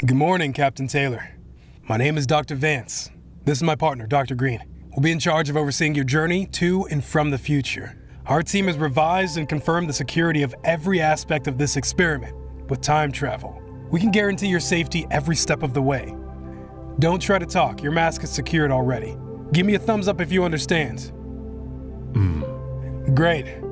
Good morning, Captain Taylor. My name is Dr. Vance. This is my partner, Dr. Green. We'll be in charge of overseeing your journey to and from the future. Our team has revised and confirmed the security of every aspect of this experiment with time travel. We can guarantee your safety every step of the way. Don't try to talk. Your mask is secured already. Give me a thumbs up if you understand. Great.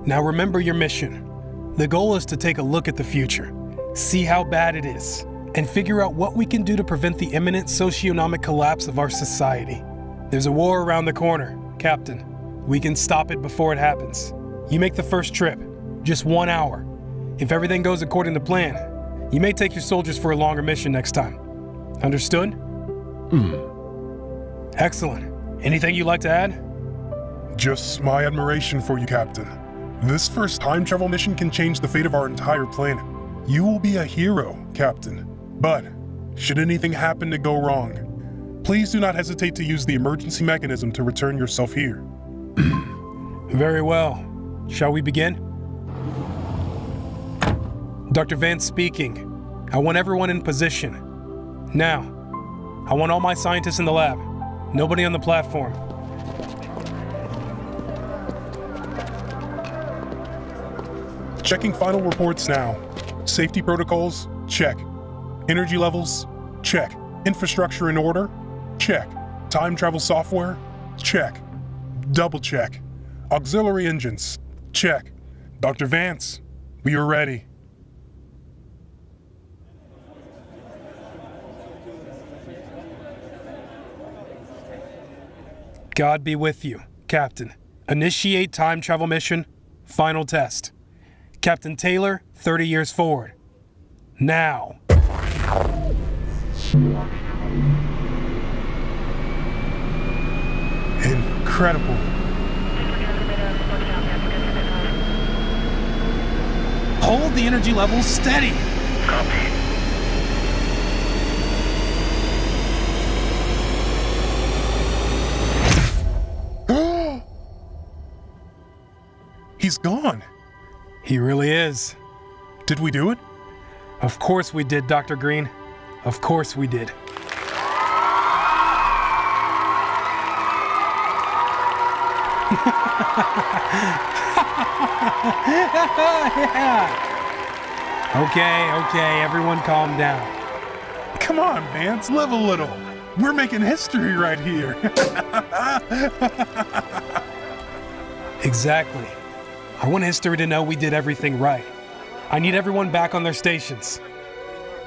Now remember your mission. The goal is to take a look at the future, see how bad it is, and figure out what we can do to prevent the imminent socioeconomic collapse of our society. There's a war around the corner, Captain. We can stop it before it happens. You make the first trip, just 1 hour. If everything goes according to plan, you may take your soldiers for a longer mission next time. Understood? Excellent. Anything you'd like to add? Just my admiration for you, Captain. This first time travel mission can change the fate of our entire planet. You will be a hero, Captain. But, should anything happen to go wrong, please do not hesitate to use the emergency mechanism to return yourself here. Very well. Shall we begin? Dr. Vance speaking. I want everyone in position. Now, I want all my scientists in the lab. Nobody on the platform. Checking final reports now. Safety protocols, check. Energy levels, check. Infrastructure in order, check. Time travel software, check. Double check. Auxiliary engines, check. Dr. Vance, we are ready. God be with you, Captain. Initiate time travel mission. Final test. Captain Taylor, 30 years forward. Now. Incredible. Hold the energy levels steady. Copy. He's gone. He really is. Did we do it? Of course we did, Dr. Green. Of course we did. Okay, everyone calm down. Come on, Vance, live a little. We're making history right here. Exactly. I want history to know we did everything right. I need everyone back on their stations.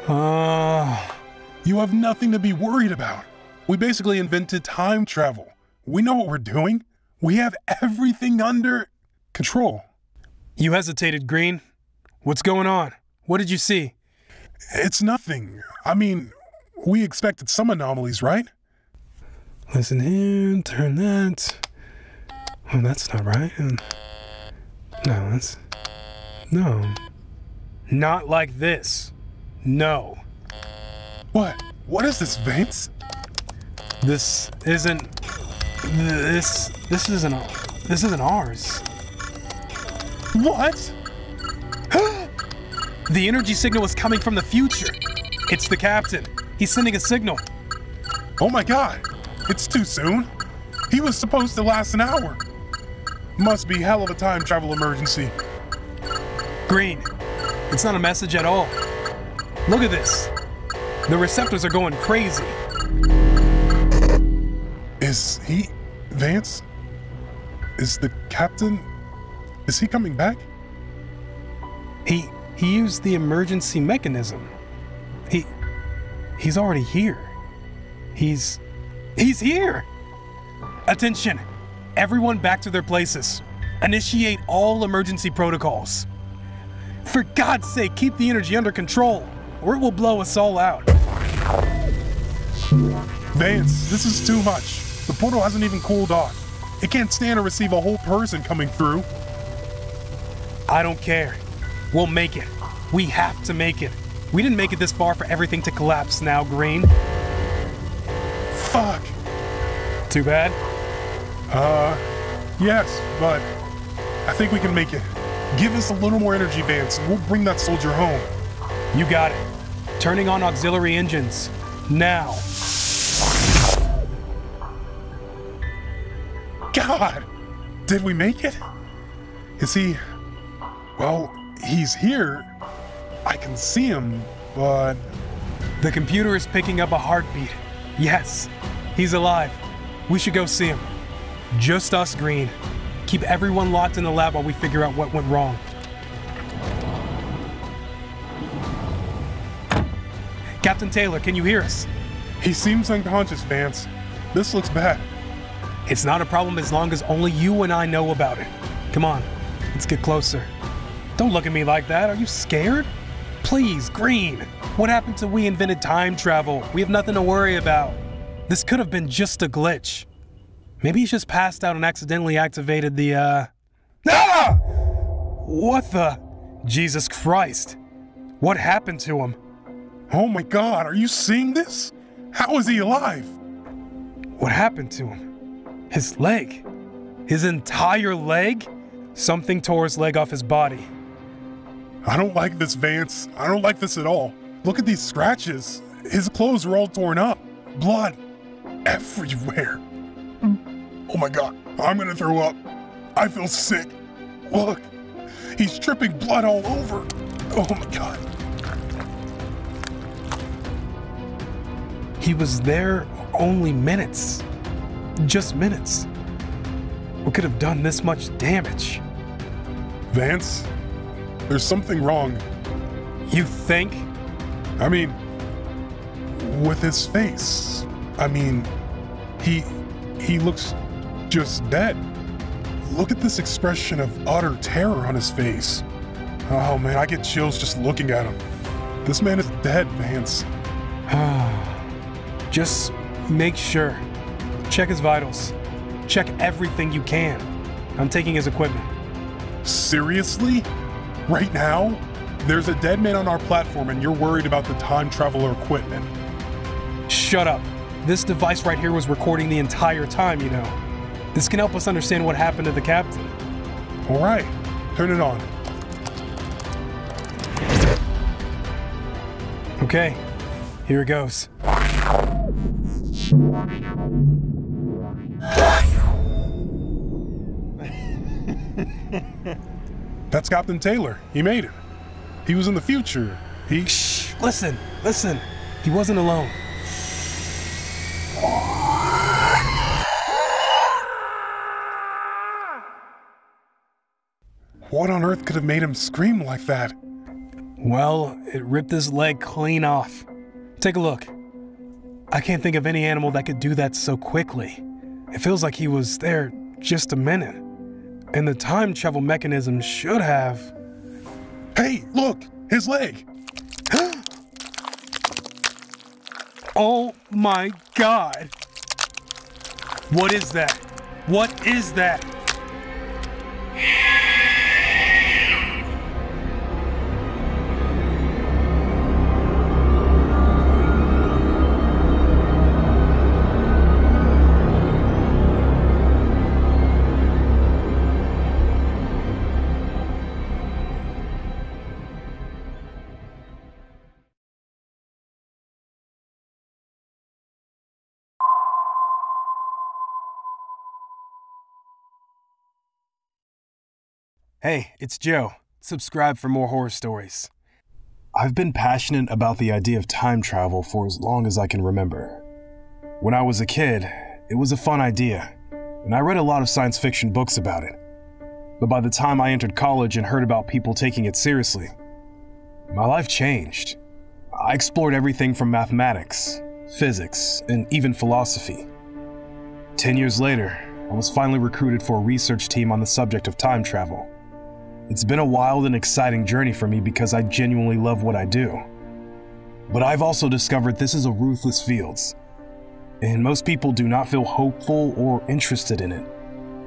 You have nothing to be worried about. We basically invented time travel. We know what we're doing. We have everything under control. You hesitated, Green. What's going on? What did you see? It's nothing. I mean, we expected some anomalies, right? Listen here, turn that. Oh, that's not right. No, that's... No. Not like this. No. What? What is this, Vance? This isn't ours. What? The energy signal is coming from the future. It's the captain. He's sending a signal. Oh my God. It's too soon. He was supposed to last an hour. Must be hell of a time travel emergency. Green, it's not a message at all. Look at this. The receptors are going crazy. Is he... Vance? Is the captain... Is he coming back? He used the emergency mechanism. He's already here. He's here! Attention! Everyone back to their places. Initiate all emergency protocols. For God's sake, keep the energy under control, or it will blow us all out. Vance, this is too much. The portal hasn't even cooled off. It can't stand to receive a whole person coming through. I don't care. We'll make it. We have to make it. We didn't make it this far for everything to collapse now, Green. Fuck. Too bad? Yes, but I think we can make it. Give us a little more energy, Vance, and we'll bring that soldier home. You got it. Turning on auxiliary engines. Now. God! Did we make it? Is he... Well, he's here. I can see him, but... The computer is picking up a heartbeat. Yes, he's alive. We should go see him. Just us, Green. Keep everyone locked in the lab while we figure out what went wrong. Captain Taylor, can you hear us? He seems unconscious, Vance. This looks bad. It's not a problem as long as only you and I know about it. Come on, let's get closer. Don't look at me like that. Are you scared? Please, Green. What happened to we invented time travel? We have nothing to worry about. This could have been just a glitch. Maybe he's just passed out and accidentally activated the, Ah! What the? Jesus Christ. What happened to him? Oh my God, are you seeing this? How is he alive? What happened to him? His leg? His entire leg? Something tore his leg off his body. I don't like this, Vance. I don't like this at all. Look at these scratches. His clothes are all torn up. Blood everywhere. Oh my God, I'm gonna throw up. I feel sick. Look, he's dripping blood all over. Oh my God. He was there only minutes. Just minutes. What could have done this much damage? Vance, there's something wrong. You think? I mean, with his face. I mean, he looks just dead. Look at this expression of utter terror on his face. Oh man, I get chills just looking at him. This man is dead, Vance. Just make sure. Check his vitals. Check everything you can. I'm taking his equipment. Seriously? Right now? There's a dead man on our platform and you're worried about the time traveler equipment. Shut up. This device right here was recording the entire time, you know. This can help us understand what happened to the captain. All right, turn it on. Okay, here it goes. That's Captain Taylor. He made it. He was in the future. Shh, listen. He wasn't alone. What on earth could have made him scream like that? Well, it ripped his leg clean off. Take a look. I can't think of any animal that could do that so quickly. It feels like he was there just a minute. And the time travel mechanism should have... Hey, look! His leg! Oh my God! What is that? What is that? Hey, it's Joe. Subscribe for more horror stories. I've been passionate about the idea of time travel for as long as I can remember. When I was a kid, it was a fun idea, and I read a lot of science fiction books about it. But by the time I entered college and heard about people taking it seriously, my life changed. I explored everything from mathematics, physics, and even philosophy. 10 years later, I was finally recruited for a research team on the subject of time travel. It's been a wild and exciting journey for me because I genuinely love what I do. But I've also discovered this is a ruthless field, and most people do not feel hopeful or interested in it.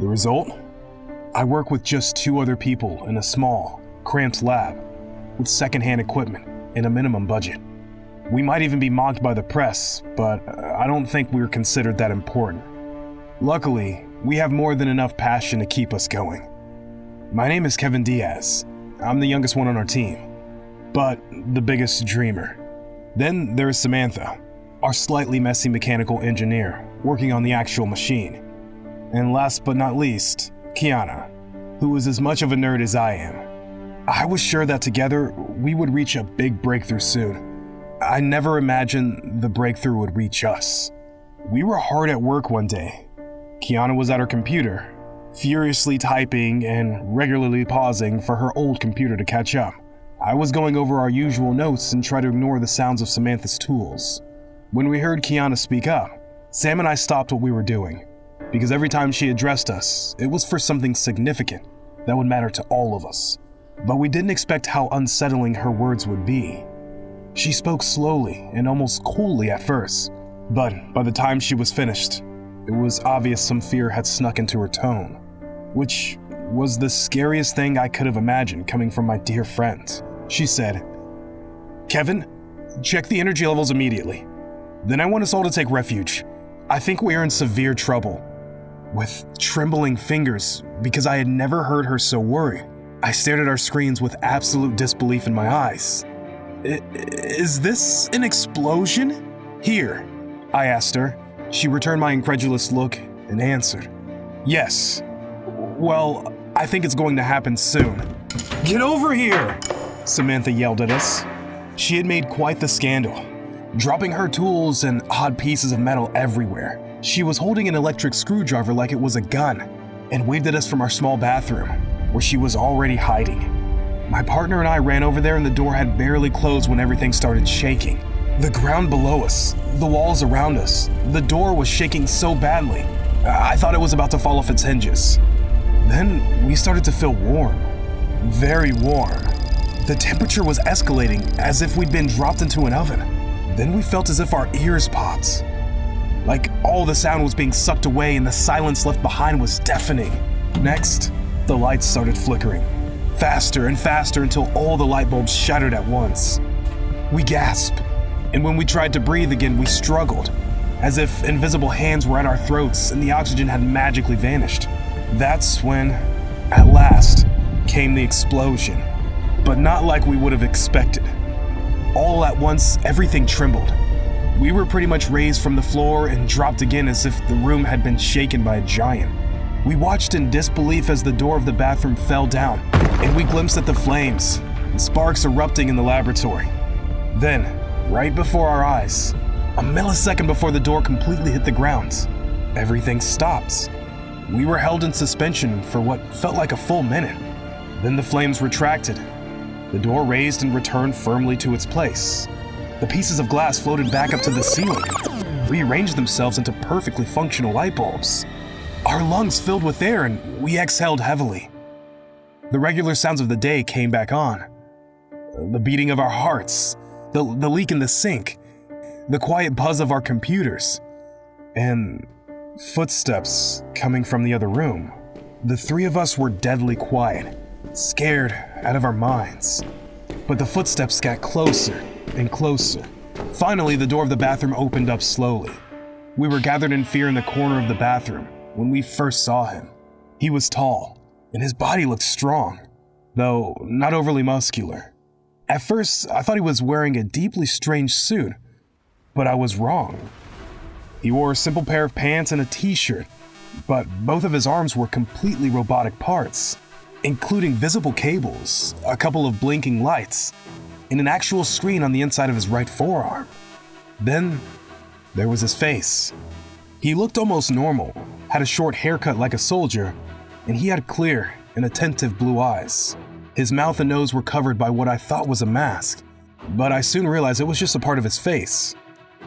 The result? I work with just 2 other people in a small, cramped lab with secondhand equipment and a minimum budget. We might even be mocked by the press, but I don't think we're considered that important. Luckily, we have more than enough passion to keep us going. My name is Kevin Diaz. I'm the youngest one on our team, but the biggest dreamer. Then there's Samantha, our slightly messy mechanical engineer, working on the actual machine. And last but not least, Kiana, who is as much of a nerd as I am. I was sure that together, we would reach a big breakthrough soon. I never imagined the breakthrough would reach us. We were hard at work one day. Kiana was at her computer, furiously typing and regularly pausing for her old computer to catch up. I was going over our usual notes and tried to ignore the sounds of Samantha's tools. When we heard Kiana speak up, Sam and I stopped what we were doing, because every time she addressed us, it was for something significant that would matter to all of us. But we didn't expect how unsettling her words would be. She spoke slowly and almost coolly at first, but by the time she was finished, it was obvious some fear had snuck into her tone, which was the scariest thing I could have imagined coming from my dear friend. She said, "Kevin, check the energy levels immediately. Then I want us all to take refuge. I think we are in severe trouble." With trembling fingers, because I had never heard her so worried, I stared at our screens with absolute disbelief in my eyes. Is this an explosion? Here, I asked her. She returned my incredulous look and answered, "Yes. Well, I think it's going to happen soon." "Get over here!" Samantha yelled at us. She had made quite the scandal, dropping her tools and odd pieces of metal everywhere. She was holding an electric screwdriver like it was a gun and waved at us from our small bathroom, where she was already hiding. My partner and I ran over there and the door had barely closed when everything started shaking. The ground below us, the walls around us, the door was shaking so badly, I thought it was about to fall off its hinges. Then we started to feel warm, very warm. The temperature was escalating as if we'd been dropped into an oven. Then we felt as if our ears popped. Like all the sound was being sucked away and the silence left behind was deafening. Next, the lights started flickering, faster and faster until all the light bulbs shattered at once. We gasped, and when we tried to breathe again, we struggled, as if invisible hands were at our throats and the oxygen had magically vanished. That's when, at last, came the explosion, but not like we would have expected. All at once, everything trembled. We were pretty much raised from the floor and dropped again as if the room had been shaken by a giant. We watched in disbelief as the door of the bathroom fell down, and we glimpsed at the flames and sparks erupting in the laboratory. Then, right before our eyes, a millisecond before the door completely hit the ground, everything stopped. We were held in suspension for what felt like a full minute. Then the flames retracted. The door raised and returned firmly to its place. The pieces of glass floated back up to the ceiling, rearranged themselves into perfectly functional light bulbs. Our lungs filled with air and we exhaled heavily. The regular sounds of the day came back on. The beating of our hearts, the leak in the sink, the quiet buzz of our computers, and footsteps coming from the other room. The three of us were deadly quiet, scared out of our minds. But the footsteps got closer and closer. Finally, the door of the bathroom opened up slowly. We were gathered in fear in the corner of the bathroom when we first saw him. He was tall, and his body looked strong, though not overly muscular. At first, I thought he was wearing a deeply strange suit, but I was wrong. He wore a simple pair of pants and a t-shirt, but both of his arms were completely robotic parts, including visible cables, a couple of blinking lights, and an actual screen on the inside of his right forearm. Then, there was his face. He looked almost normal, had a short haircut like a soldier, and he had clear and attentive blue eyes. His mouth and nose were covered by what I thought was a mask, but I soon realized it was just a part of his face.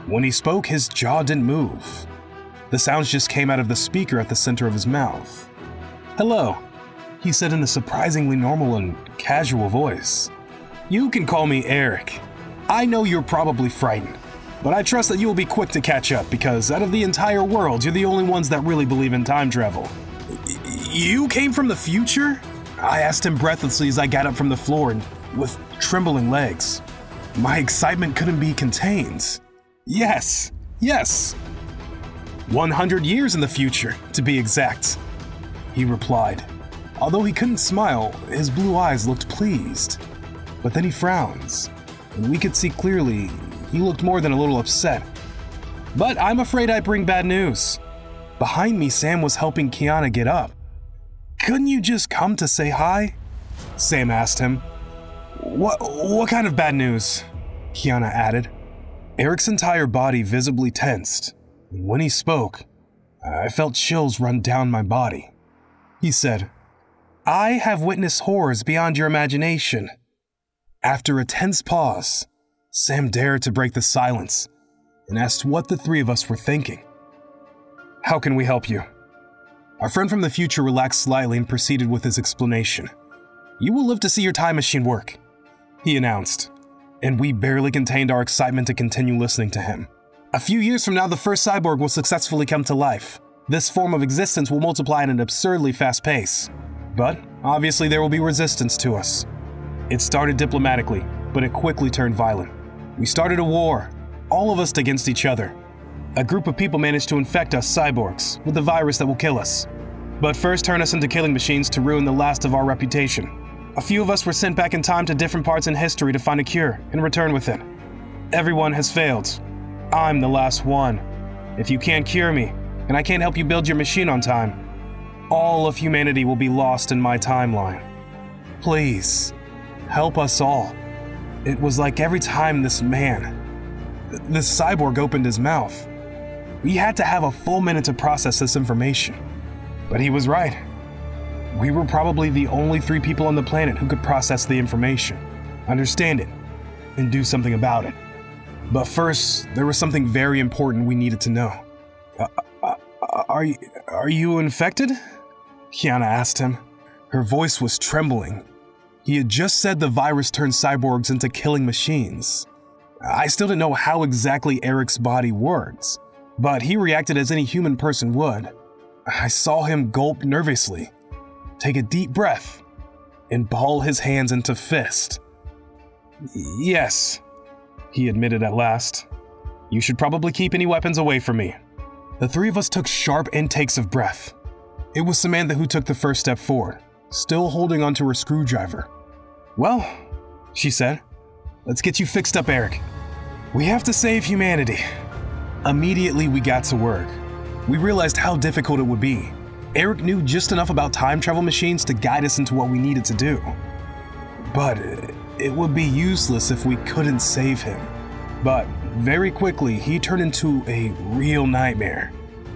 When he spoke, his jaw didn't move. The sounds just came out of the speaker at the center of his mouth. "Hello," he said in a surprisingly normal and casual voice. "You can call me Eric. I know you're probably frightened, but I trust that you will be quick to catch up because out of the entire world, you're the only ones that really believe in time travel." "You came from the future?" I asked him breathlessly as I got up from the floor and with trembling legs. My excitement couldn't be contained. Yes. 100 years in the future, to be exact, he replied. Although he couldn't smile, his blue eyes looked pleased. But then he frowns, and we could see clearly he looked more than a little upset. But I'm afraid I bring bad news. Behind me, Sam was helping Kiana get up. Couldn't you just come to say hi? Sam asked him. What kind of bad news? Kiana added. Eric's entire body visibly tensed. When he spoke, I felt chills run down my body. He said, I have witnessed horrors beyond your imagination. After a tense pause, Sam dared to break the silence and asked what the three of us were thinking. How can we help you? Our friend from the future relaxed slightly and proceeded with his explanation. You will live to see your time machine work, he announced, and we barely contained our excitement to continue listening to him. A few years from now, the first cyborg will successfully come to life. This form of existence will multiply at an absurdly fast pace. But obviously there will be resistance to us. It started diplomatically, but it quickly turned violent. We started a war, all of us against each other. A group of people managed to infect us cyborgs with the virus that will kill us. But first turn us into killing machines to ruin the last of our reputation. A few of us were sent back in time to different parts in history to find a cure and return with it. Everyone has failed. I'm the last one. If you can't cure me, and I can't help you build your machine on time, all of humanity will be lost in my timeline. Please, help us all. It was like every time this cyborg opened his mouth, we had to have a full minute to process this information. But he was right. We were probably the only 3 people on the planet who could process the information, understand it, and do something about it. But first, there was something very important we needed to know. Are you infected? Kiana asked him. Her voice was trembling. He had just said the virus turned cyborgs into killing machines. I still didn't know how exactly Eric's body works, but he reacted as any human person would. I saw him gulp nervously, take a deep breath, and ball his hands into fist. Yes, he admitted at last. You should probably keep any weapons away from me. The 3 of us took sharp intakes of breath. It was Samantha who took the first step forward, still holding onto her screwdriver. Well, she said, let's get you fixed up, Eric. We have to save humanity. Immediately we got to work. We realized how difficult it would be. Eric knew just enough about time travel machines to guide us into what we needed to do. But it would be useless if we couldn't save him. But very quickly, he turned into a real nightmare.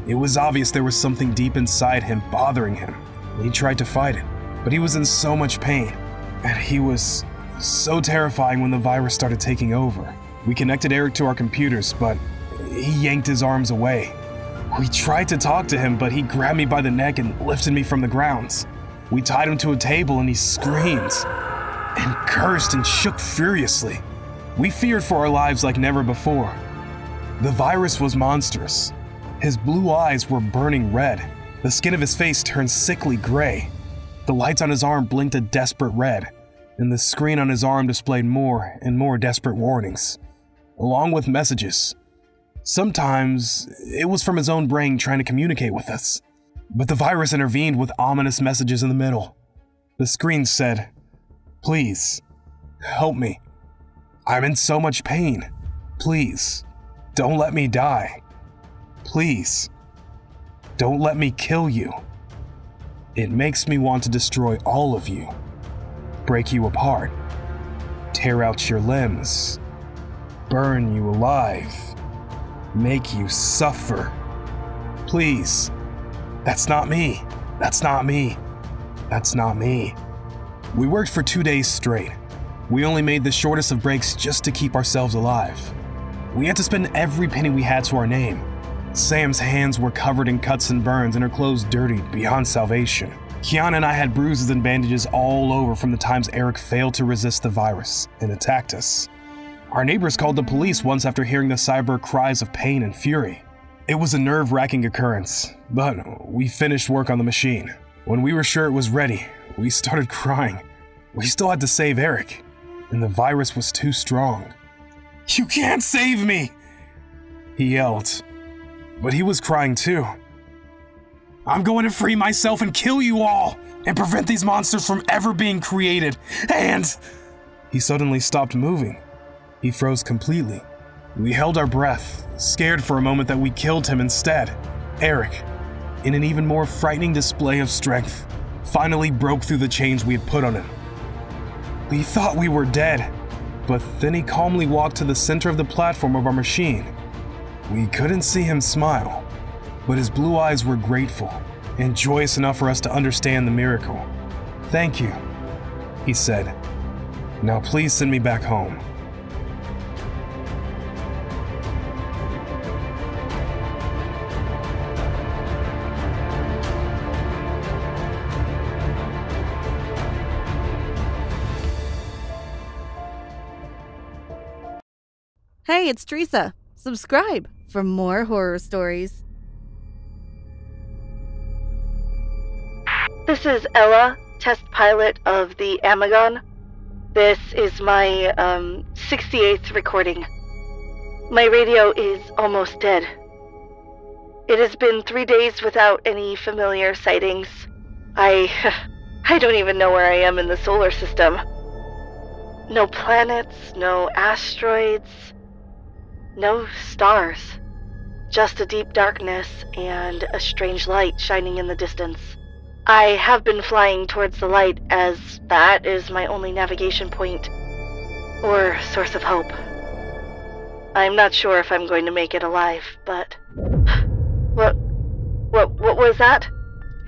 It was obvious there was something deep inside him bothering him. He tried to fight it, but he was in so much pain. And he was so terrifying when the virus started taking over. We connected Eric to our computers, but he yanked his arms away. We tried to talk to him, but he grabbed me by the neck and lifted me from the ground. We tied him to a table and he screamed and cursed and shook furiously. We feared for our lives like never before. The virus was monstrous. His blue eyes were burning red. The skin of his face turned sickly gray. The lights on his arm blinked a desperate red, and the screen on his arm displayed more and more desperate warnings, along with messages. Sometimes it was from his own brain trying to communicate with us, but the virus intervened with ominous messages in the middle. The screen said, "Please, help me. I'm in so much pain. Please, don't let me die. Please, don't let me kill you. It makes me want to destroy all of you, break you apart, tear out your limbs, burn you alive, make you suffer. Please, that's not me. That's not me. That's not me." We worked for 2 days straight. We only made the shortest of breaks just to keep ourselves alive. We had to spend every penny we had to our name. Sam's hands were covered in cuts and burns and her clothes dirtied beyond salvation. Kiana and I had bruises and bandages all over from the times Eric failed to resist the virus and attacked us. Our neighbors called the police once after hearing the cyborg cries of pain and fury. It was a nerve-wracking occurrence, but we finished work on the machine. When we were sure it was ready, we started crying. We still had to save Eric, and the virus was too strong. "You can't save me!" he yelled. But he was crying too. "I'm going to free myself and kill you all, and prevent these monsters from ever being created, and..." He suddenly stopped moving. He froze completely. We held our breath, scared for a moment that we killed him instead. Eric, in an even more frightening display of strength, finally broke through the chains we had put on him. We thought we were dead, but then he calmly walked to the center of the platform of our machine. We couldn't see him smile, but his blue eyes were grateful and joyous enough for us to understand the miracle. "Thank you," he said. "Now please send me back home." Hey, it's Teresa. Subscribe for more horror stories. This is Ella, test pilot of the Amagon. This is my 68th recording. My radio is almost dead. It has been 3 days without any familiar sightings. I don't even know where I am in the solar system. No planets, no asteroids, no stars. Just a deep darkness and a strange light shining in the distance. I have been flying towards the light as that is my only navigation point or source of hope. I'm not sure if I'm going to make it alive, but... What was that?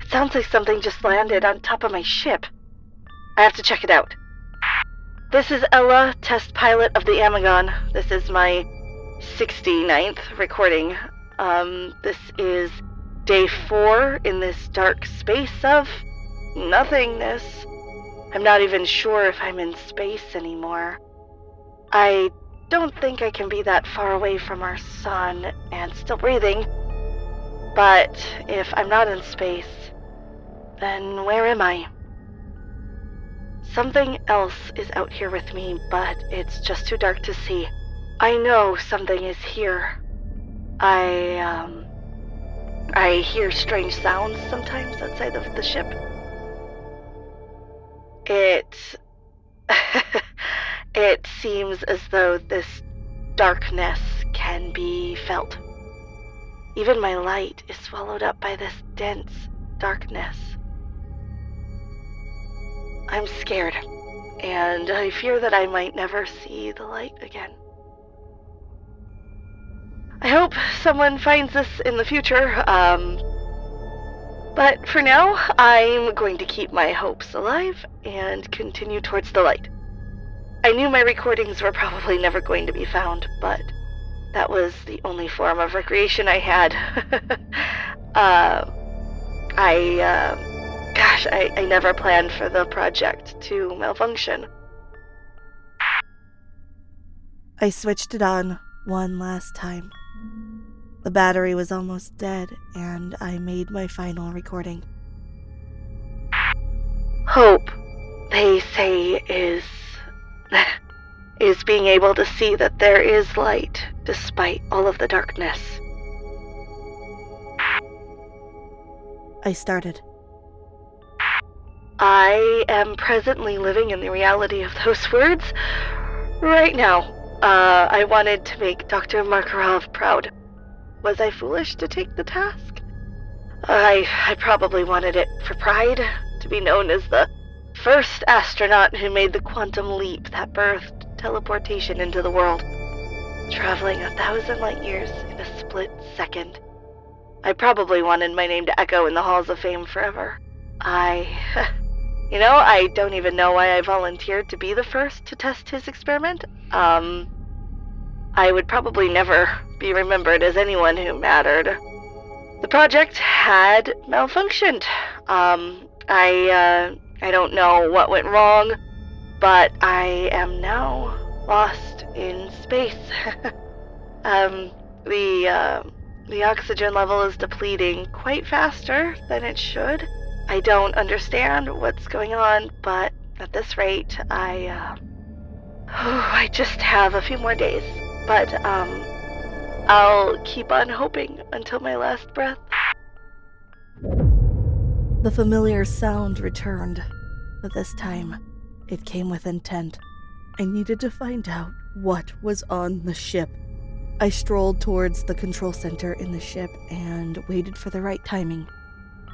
It sounds like something just landed on top of my ship. I have to check it out. This is Ella, test pilot of the Amagon. This is my 69th recording. This is day 4 in this dark space of nothingness. I'm not even sure if I'm in space anymore. I don't think I can be that far away from our sun and still breathing. But if I'm not in space, then where am I? Something else is out here with me, but it's just too dark to see. I know something is here. I hear strange sounds sometimes outside of the ship. It seems as though this darkness can be felt. Even my light is swallowed up by this dense darkness. I'm scared, and I fear that I might never see the light again. I hope someone finds this in the future, but for now, I'm going to keep my hopes alive and continue towards the light. I knew my recordings were probably never going to be found, but that was the only form of recreation I had. I never planned for the project to malfunction. I switched it on one last time. The battery was almost dead, and I made my final recording. Hope, they say, is being able to see that there is light despite all of the darkness. I started. I am presently living in the reality of those words right now. I wanted to make Dr. Markarov proud. Was I foolish to take the task? I probably wanted it for pride, to be known as the first astronaut who made the quantum leap that birthed teleportation into the world, traveling 1,000 light years in a split second. I probably wanted my name to echo in the halls of fame forever. I don't even know why I volunteered to be the first to test his experiment. I would probably never be remembered as anyone who mattered. The project had malfunctioned. I don't know what went wrong, but I am now lost in space. The oxygen level is depleting quite faster than it should. I don't understand what's going on, but at this rate, I just have a few more days. But, I'll keep on hoping until my last breath. The familiar sound returned, but this time, it came with intent. I needed to find out what was on the ship. I strolled towards the control center in the ship and waited for the right timing.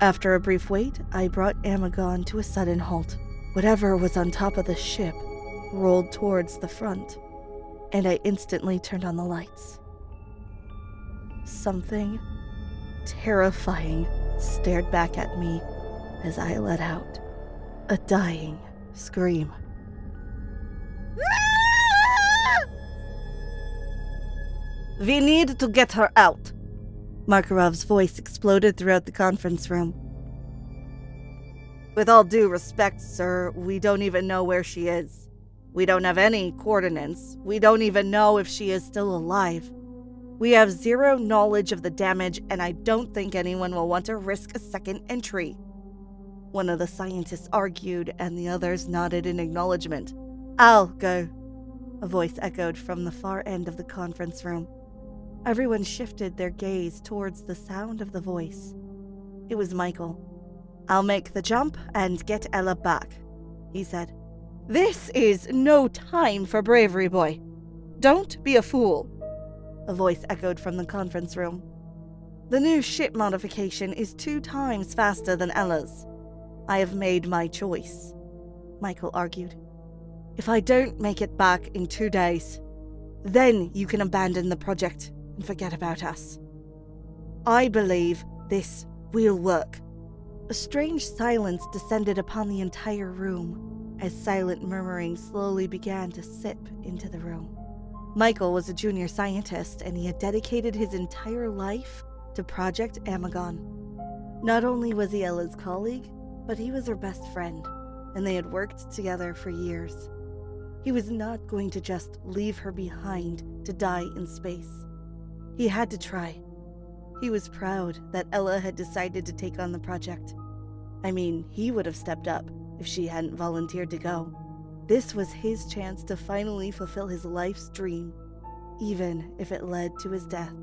After a brief wait, I brought Amagon to a sudden halt. Whatever was on top of the ship rolled towards the front, and I instantly turned on the lights. Something terrifying stared back at me as I let out a dying scream. "We need to get her out!" Makarov's voice exploded throughout the conference room. "With all due respect, sir, we don't even know where she is. We don't have any coordinates. We don't even know if she is still alive. We have zero knowledge of the damage, and I don't think anyone will want to risk a second entry." One of the scientists argued, and the others nodded in acknowledgement. "I'll go," a voice echoed from the far end of the conference room. Everyone shifted their gaze towards the sound of the voice. It was Michael. "I'll make the jump and get Ella back," he said. "This is no time for bravery, boy. Don't be a fool," a voice echoed from the conference room. "The new ship modification is 2 times faster than Ella's. I have made my choice," Michael argued. "If I don't make it back in 2 days, then you can abandon the project and forget about us. I believe this will work." A strange silence descended upon the entire room as silent murmuring slowly began to sip into the room. Michael was a junior scientist, and he had dedicated his entire life to Project Amagon. Not only was he Ella's colleague, but he was her best friend, and they had worked together for years. He was not going to just leave her behind to die in space. He had to try. He was proud that Ella had decided to take on the project. I mean, he would have stepped up if she hadn't volunteered to go. This was his chance to finally fulfill his life's dream, even if it led to his death.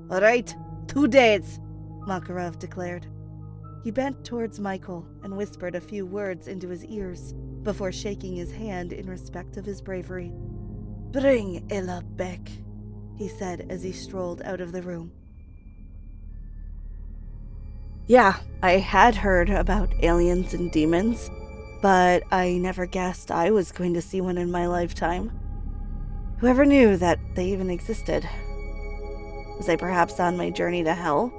"All right, 2 days, Makarov declared. He bent towards Michael and whispered a few words into his ears before shaking his hand in respect of his bravery. "Bring Ella back," he said as he strolled out of the room. Yeah, I had heard about aliens and demons, but I never guessed I was going to see one in my lifetime. Whoever knew that they even existed? Was I perhaps on my journey to hell?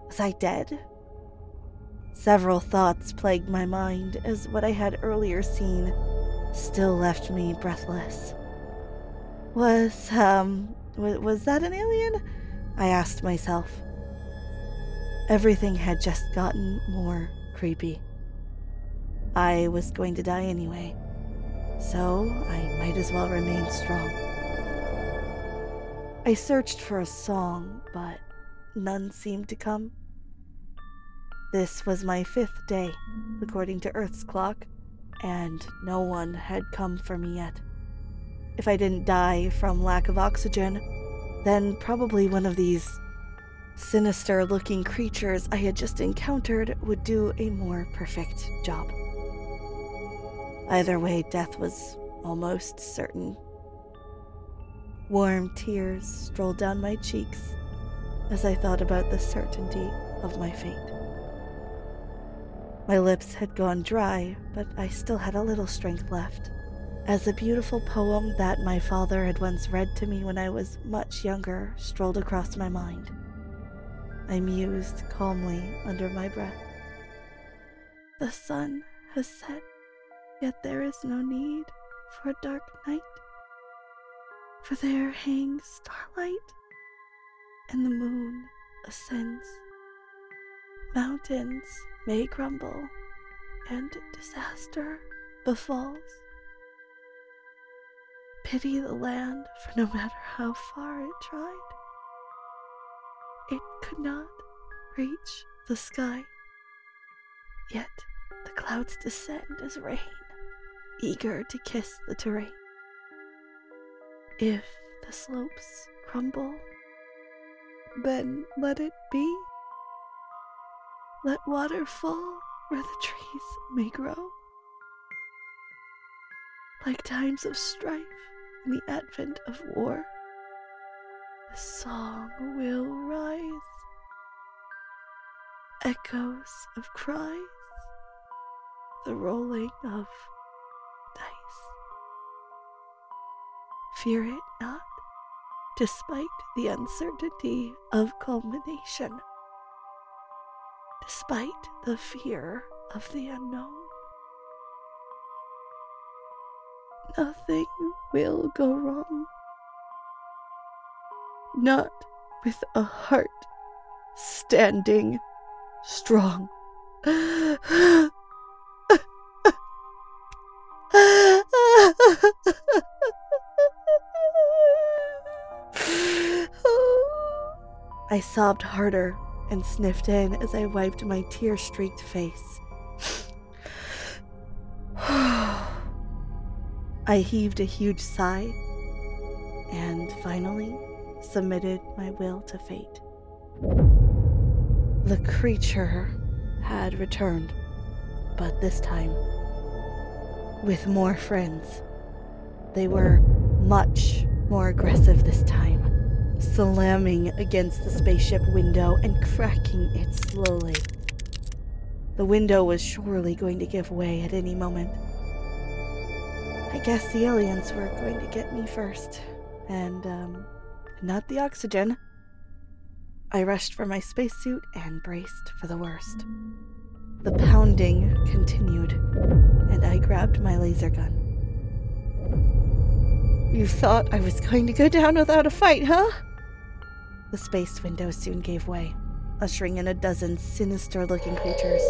Was I dead? Several thoughts plagued my mind as what I had earlier seen still left me breathless. Was that an alien? I asked myself. Everything had just gotten more creepy. I was going to die anyway, so I might as well remain strong. I searched for a song, but none seemed to come. This was my 5th day, according to Earth's clock, and no one had come for me yet. If I didn't die from lack of oxygen, then probably one of these sinister-looking creatures I had just encountered would do a more perfect job. Either way, death was almost certain. Warm tears strolled down my cheeks as I thought about the certainty of my fate. My lips had gone dry, but I still had a little strength left, as a beautiful poem that my father had once read to me when I was much younger strolled across my mind. I mused calmly under my breath. The sun has set, yet there is no need for a dark night. For there hangs starlight, and the moon ascends. Mountains may crumble, and disaster befalls. Pity the land, for no matter how far it tried, it could not reach the sky. Yet the clouds descend as rain, eager to kiss the terrain. If the slopes crumble, then let it be. Let water fall where the trees may grow. Like times of strife in the advent of war, the song will rise. Echoes of cries, the rolling of dice. Fear it not, despite the uncertainty of culmination, despite the fear of the unknown. Nothing will go wrong. Not with a heart standing strong. I sobbed harder and sniffed in as I wiped my tear-streaked face. I heaved a huge sigh and finally submitted my will to fate. The creature had returned, but this time with more friends. They were much more aggressive this time, slamming against the spaceship window and cracking it slowly. The window was surely going to give way at any moment. I guess the aliens were going to get me first, and, not the oxygen. I rushed for my spacesuit and braced for the worst. The pounding continued, and I grabbed my laser gun. You thought I was going to go down without a fight, huh? The space window soon gave way, ushering in a dozen sinister-looking creatures.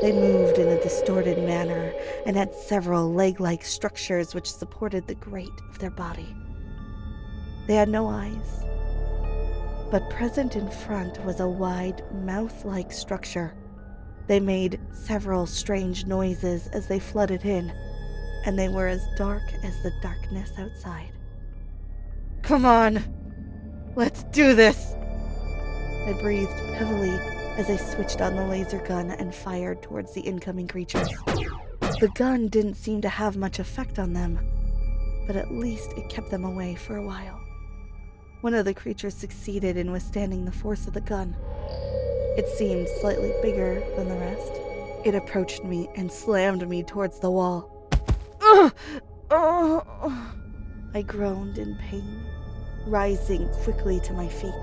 They moved in a distorted manner and had several leg-like structures which supported the grate of their body. They had no eyes, but present in front was a wide, mouth-like structure. They made several strange noises as they flooded in, and they were as dark as the darkness outside. Come on! Let's do this! I breathed heavily as I switched on the laser gun and fired towards the incoming creatures. The gun didn't seem to have much effect on them, but at least it kept them away for a while. One of the creatures succeeded in withstanding the force of the gun. It seemed slightly bigger than the rest. It approached me and slammed me towards the wall. I groaned in pain, rising quickly to my feet,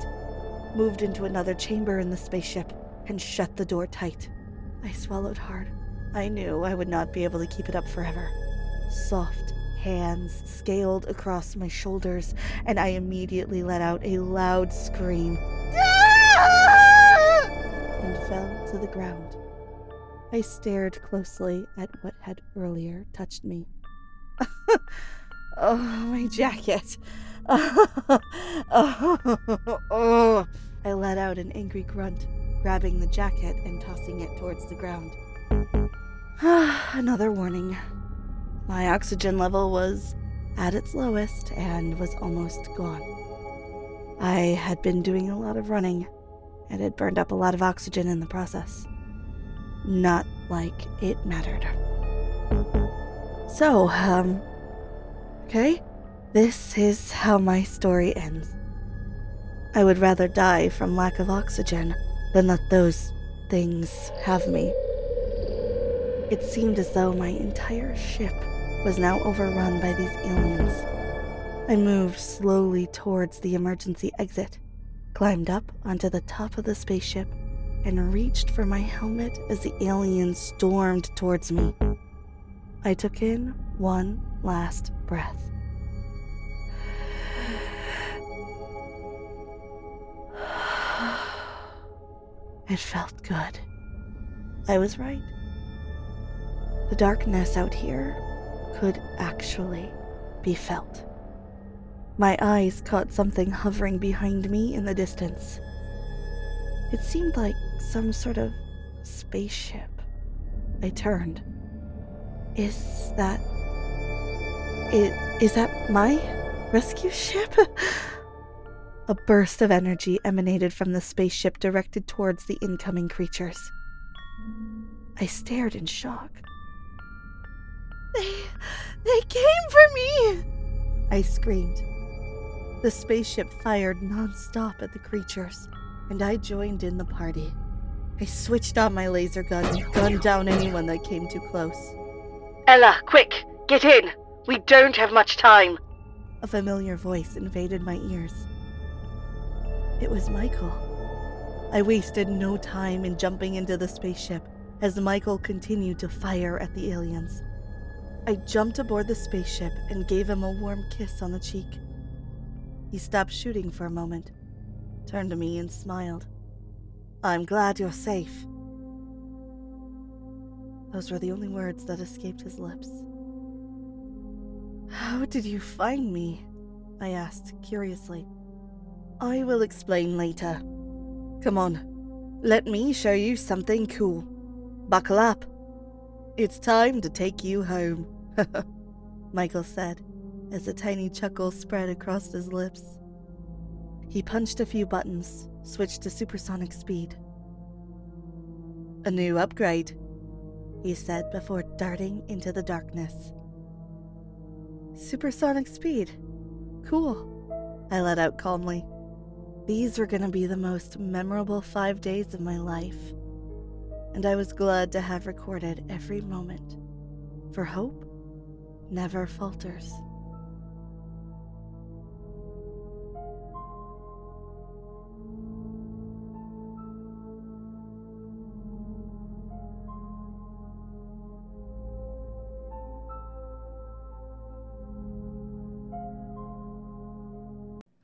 moved into another chamber in the spaceship, and shut the door tight. I swallowed hard. I knew I would not be able to keep it up forever. Soft hands scaled across my shoulders, and I immediately let out a loud scream and fell to the ground. I stared closely at what had earlier touched me. Oh, my jacket. I let out an angry grunt, grabbing the jacket and tossing it towards the ground. Another warning. My oxygen level was at its lowest and was almost gone. I had been doing a lot of running and had burned up a lot of oxygen in the process. Not like it mattered. So, okay, this is how my story ends. I would rather die from lack of oxygen than let those things have me. It seemed as though my entire ship was now overrun by these aliens. I moved slowly towards the emergency exit, climbed up onto the top of the spaceship, and reached for my helmet as the aliens stormed towards me. I took in one last breath. It felt good. I was right. The darkness out here could actually be felt. My eyes caught something hovering behind me in the distance. It seemed like some sort of spaceship. I turned. Is that my rescue ship? A burst of energy emanated from the spaceship directed towards the incoming creatures. I stared in shock. They came for me! I screamed. The spaceship fired non-stop at the creatures, and I joined in the party. I switched on my laser gun and gunned down anyone that came too close. Ella, quick! Get in! We don't have much time! A familiar voice invaded my ears. It was Michael. I wasted no time in jumping into the spaceship as Michael continued to fire at the aliens. I jumped aboard the spaceship and gave him a warm kiss on the cheek. He stopped shooting for a moment, turned to me and smiled. "I'm glad you're safe." Those were the only words that escaped his lips. "How did you find me?" I asked curiously. "I will explain later. Come on, let me show you something cool. Buckle up. It's time to take you home," Michael said, as a tiny chuckle spread across his lips. He punched a few buttons, switched to supersonic speed. "A new upgrade," he said before darting into the darkness. "Supersonic speed? Cool," I let out calmly. These were gonna be the most memorable 5 days of my life, and I was glad to have recorded every moment, for hope never falters.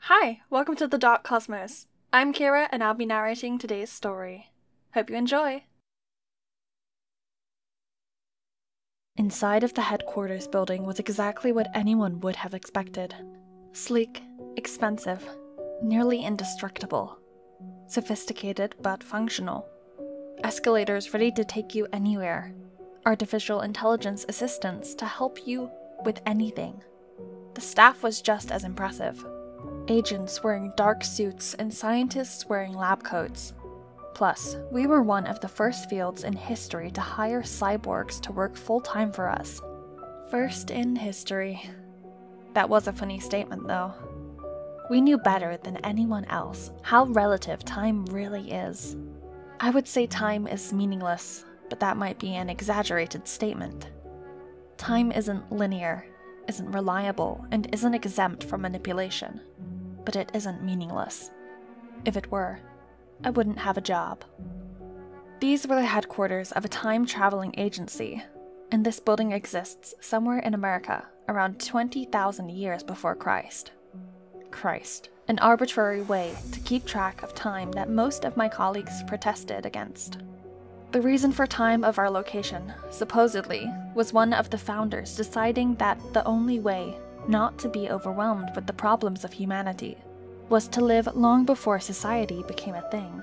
Hi, welcome to the Dark Cosmos. I'm Kira and I'll be narrating today's story. Hope you enjoy! Inside of the headquarters building was exactly what anyone would have expected. Sleek, expensive, nearly indestructible. Sophisticated but functional. Escalators ready to take you anywhere. Artificial intelligence assistants to help you with anything. The staff was just as impressive. Agents wearing dark suits and scientists wearing lab coats. Plus, we were one of the first fields in history to hire cyborgs to work full-time for us. First in history. That was a funny statement, though. We knew better than anyone else how relative time really is. I would say time is meaningless, but that might be an exaggerated statement. Time isn't linear, isn't reliable, and isn't exempt from manipulation. But it isn't meaningless. If it were, I wouldn't have a job. These were the headquarters of a time-traveling agency, and this building exists somewhere in America around 20,000 years before Christ. Christ, an arbitrary way to keep track of time that most of my colleagues protested against. The reason for time of our location, supposedly, was one of the founders deciding that the only way not to be overwhelmed with the problems of humanity was to live long before society became a thing.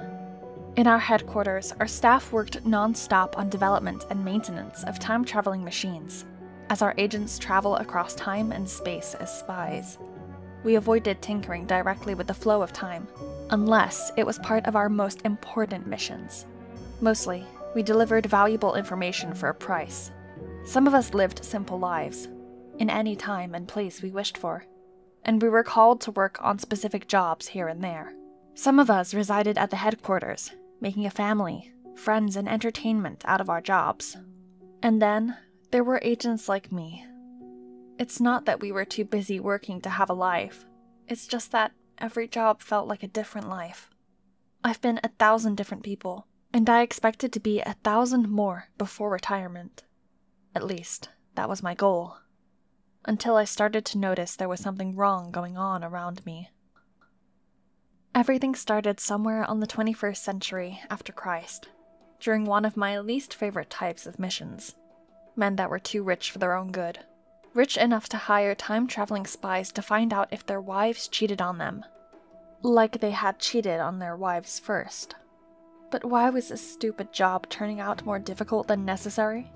In our headquarters, our staff worked non-stop on development and maintenance of time-traveling machines, as our agents travel across time and space as spies. We avoided tinkering directly with the flow of time, unless it was part of our most important missions. Mostly, we delivered valuable information for a price. Some of us lived simple lives, in any time and place we wished for, and we were called to work on specific jobs here and there. Some of us resided at the headquarters, making a family, friends, and entertainment out of our jobs. And then, there were agents like me. It's not that we were too busy working to have a life, it's just that every job felt like a different life. I've been 1,000 different people, and I expected to be 1,000 more before retirement. At least, that was my goal. Until I started to notice there was something wrong going on around me. Everything started somewhere on the 21st century after Christ, during one of my least favorite types of missions. Men that were too rich for their own good. Rich enough to hire time-traveling spies to find out if their wives cheated on them. Like they had cheated on their wives first. But why was this stupid job turning out more difficult than necessary?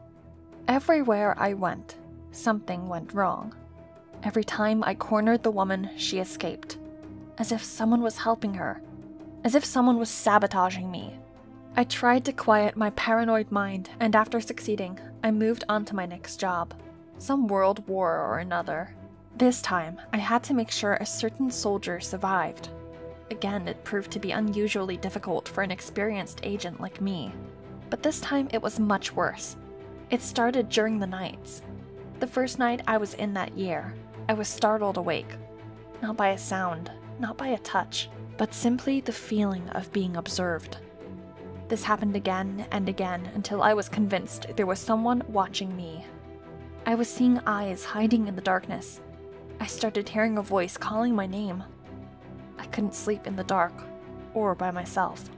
Everywhere I went, something went wrong. Every time I cornered the woman, she escaped. As if someone was helping her. As if someone was sabotaging me. I tried to quiet my paranoid mind, and after succeeding, I moved on to my next job. Some world war or another. This time, I had to make sure a certain soldier survived. Again, it proved to be unusually difficult for an experienced agent like me. But this time it was much worse. It started during the nights. The first night I was in that year, I was startled awake. Not by a sound, not by a touch, but simply the feeling of being observed. This happened again and again until I was convinced there was someone watching me. I was seeing eyes hiding in the darkness. I started hearing a voice calling my name. I couldn't sleep in the dark, or by myself.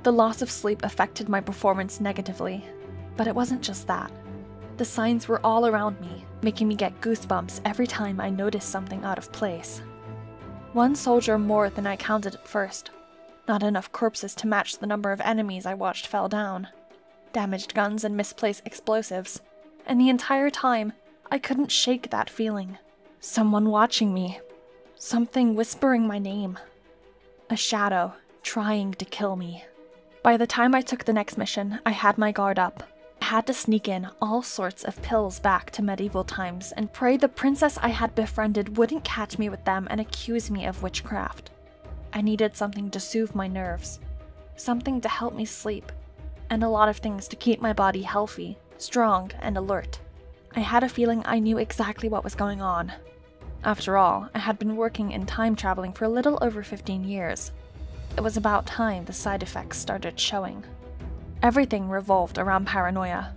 The loss of sleep affected my performance negatively, but it wasn't just that. The signs were all around me, making me get goosebumps every time I noticed something out of place. One soldier more than I counted at first. Not enough corpses to match the number of enemies I watched fell down. Damaged guns and misplaced explosives. And the entire time, I couldn't shake that feeling. Someone watching me. Something whispering my name. A shadow trying to kill me. By the time I took the next mission, I had my guard up. I had to sneak in all sorts of pills back to medieval times and pray the princess I had befriended wouldn't catch me with them and accuse me of witchcraft. I needed something to soothe my nerves, something to help me sleep, and a lot of things to keep my body healthy, strong, and alert. I had a feeling I knew exactly what was going on. After all, I had been working in time traveling for a little over 15 years. It was about time the side effects started showing. Everything revolved around paranoia.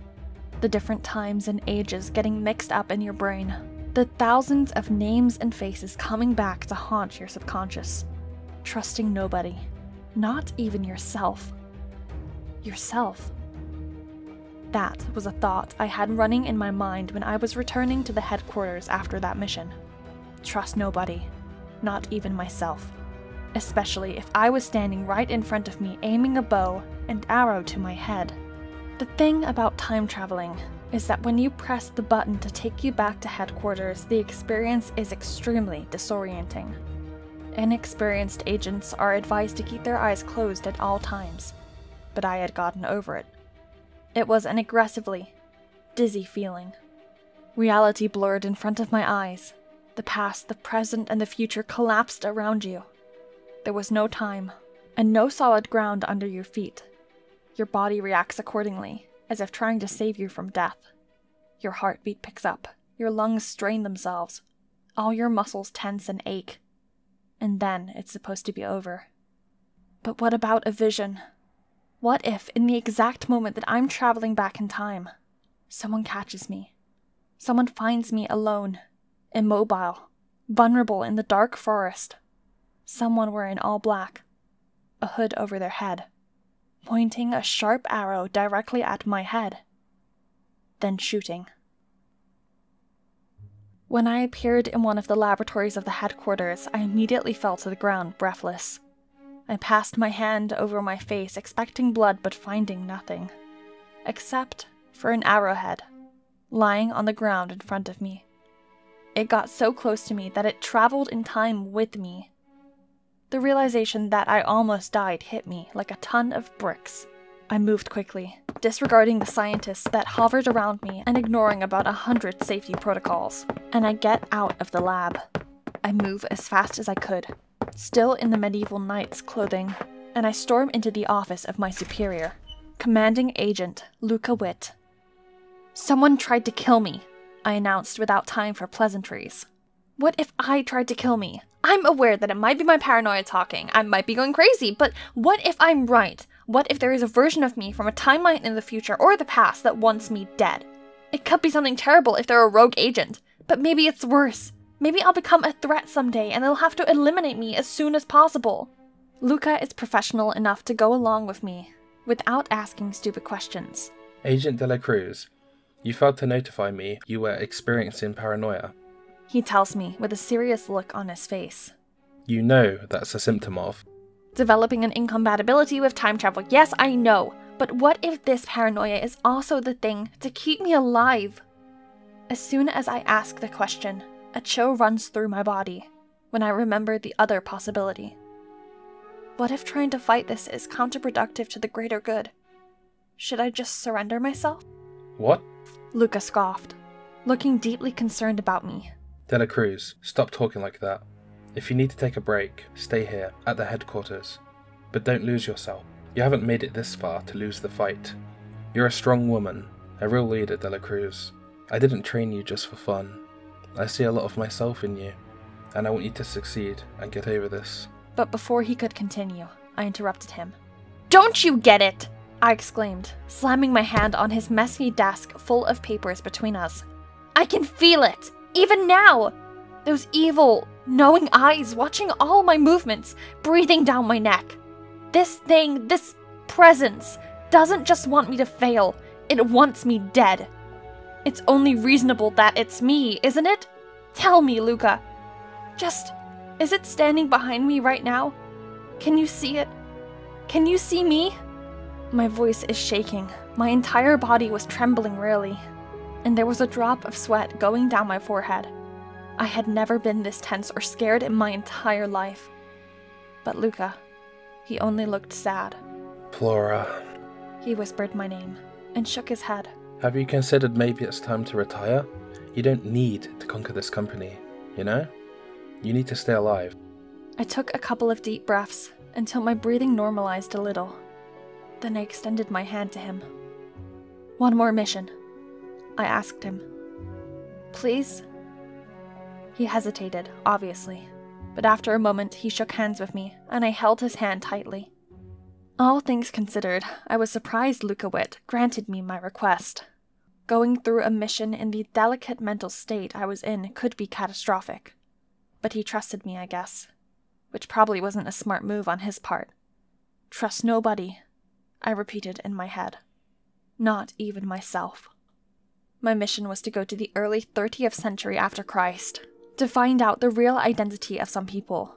The different times and ages getting mixed up in your brain. The thousands of names and faces coming back to haunt your subconscious. Trusting nobody. Not even yourself. Yourself. That was a thought I had running in my mind when I was returning to the headquarters after that mission. Trust nobody. Not even myself. Especially if I was standing right in front of me aiming a bow and arrow to my head. The thing about time traveling is that when you press the button to take you back to headquarters, the experience is extremely disorienting. Inexperienced agents are advised to keep their eyes closed at all times, but I had gotten over it. It was an aggressively dizzy feeling. Reality blurred in front of my eyes. The past, the present, and the future collapsed around you. There was no time, and no solid ground under your feet. Your body reacts accordingly, as if trying to save you from death. Your heartbeat picks up, your lungs strain themselves, all your muscles tense and ache. And then it's supposed to be over. But what about a vision? What if, in the exact moment that I'm traveling back in time, someone catches me? Someone finds me alone, immobile, vulnerable in the dark forest. Someone wearing all black, a hood over their head, pointing a sharp arrow directly at my head, then shooting. When I appeared in one of the laboratories of the headquarters, I immediately fell to the ground, breathless. I passed my hand over my face, expecting blood but finding nothing, except for an arrowhead, lying on the ground in front of me. It got so close to me that it traveled in time with me. The realization that I almost died hit me like a ton of bricks. I moved quickly, disregarding the scientists that hovered around me and ignoring about 100 safety protocols. And I get out of the lab. I move as fast as I could, still in the medieval knight's clothing, and I storm into the office of my superior, Commanding Agent Luca Witt. "Someone tried to kill me," I announced without time for pleasantries. What if I tried to kill me? I'm aware that it might be my paranoia talking, I might be going crazy, but what if I'm right? What if there is a version of me from a timeline in the future or the past that wants me dead? It could be something terrible if they're a rogue agent, but maybe it's worse. Maybe I'll become a threat someday and they'll have to eliminate me as soon as possible. Luca is professional enough to go along with me, without asking stupid questions. Agent De La Cruz, you failed to notify me you were experiencing paranoia. He tells me with a serious look on his face. You know that's a symptom of developing an incompatibility with time travel. Yes, I know. But what if this paranoia is also the thing to keep me alive? As soon as I ask the question, a chill runs through my body when I remember the other possibility. What if trying to fight this is counterproductive to the greater good? Should I just surrender myself? What? Luca scoffed, looking deeply concerned about me. Dela Cruz, stop talking like that. If you need to take a break, stay here, at the headquarters. But don't lose yourself. You haven't made it this far to lose the fight. You're a strong woman, a real leader, Dela Cruz. I didn't train you just for fun. I see a lot of myself in you, and I want you to succeed and get over this. But before he could continue, I interrupted him. Don't you get it? I exclaimed, slamming my hand on his messy desk full of papers between us. I can feel it, even now! Those evil, knowing eyes watching all my movements, breathing down my neck. This thing, this presence, doesn't just want me to fail, it wants me dead. It's only reasonable that it's me, isn't it? Tell me, Luca. Is it standing behind me right now? Can you see it? Can you see me? My voice is shaking. My entire body was trembling really, and there was a drop of sweat going down my forehead. I had never been this tense or scared in my entire life. But Luca, he only looked sad. Flora. He whispered my name and shook his head. Have you considered maybe it's time to retire? You don't need to conquer this company, you know? You need to stay alive. I took a couple of deep breaths until my breathing normalized a little. Then I extended my hand to him. One more mission, I asked him. Please? He hesitated, obviously, but after a moment he shook hands with me, and I held his hand tightly. All things considered, I was surprised Luca Witt granted me my request. Going through a mission in the delicate mental state I was in could be catastrophic. But he trusted me, I guess, which probably wasn't a smart move on his part. Trust nobody, I repeated in my head. Not even myself. My mission was to go to the early 30th century after Christ, to find out the real identity of some people.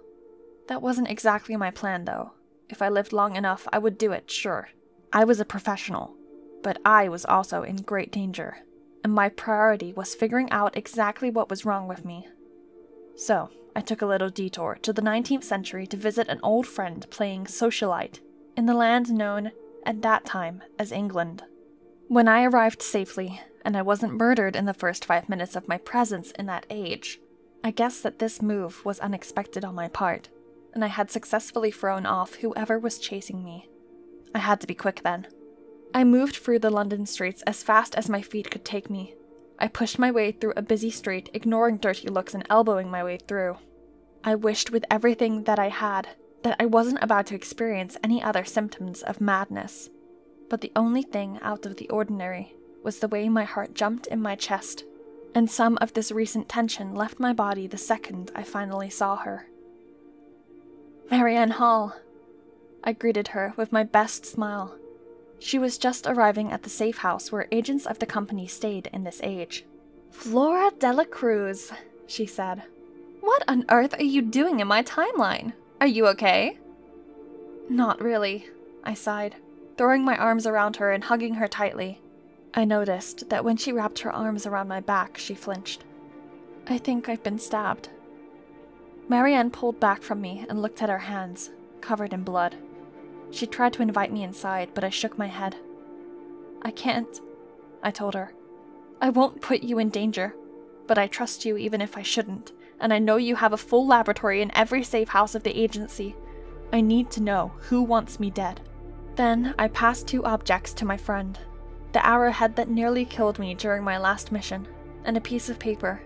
That wasn't exactly my plan, though. If I lived long enough, I would do it, sure. I was a professional, but I was also in great danger, and my priority was figuring out exactly what was wrong with me. So, I took a little detour to the 19th century to visit an old friend playing socialite in the land known at that time as England. When I arrived safely, and I wasn't murdered in the first 5 minutes of my presence in that age, I guessed that this move was unexpected on my part, and I had successfully thrown off whoever was chasing me. I had to be quick then. I moved through the London streets as fast as my feet could take me. I pushed my way through a busy street, ignoring dirty looks and elbowing my way through. I wished with everything that I had that I wasn't about to experience any other symptoms of madness. But the only thing out of the ordinary was the way my heart jumped in my chest, and some of this recent tension left my body the second I finally saw her. Marianne Hall. I greeted her with my best smile. She was just arriving at the safe house where agents of the company stayed in this age. Flora Dela Cruz, she said. What on earth are you doing in my timeline? Are you okay? Not really, I sighed, throwing my arms around her and hugging her tightly. I noticed that when she wrapped her arms around my back, she flinched. I think I've been stabbed. Marianne pulled back from me and looked at her hands, covered in blood. She tried to invite me inside, but I shook my head. I can't, I told her. I won't put you in danger, but I trust you even if I shouldn't, and I know you have a full laboratory in every safe house of the agency. I need to know who wants me dead. Then I passed 2 objects to my friend. The arrowhead that nearly killed me during my last mission, and a piece of paper.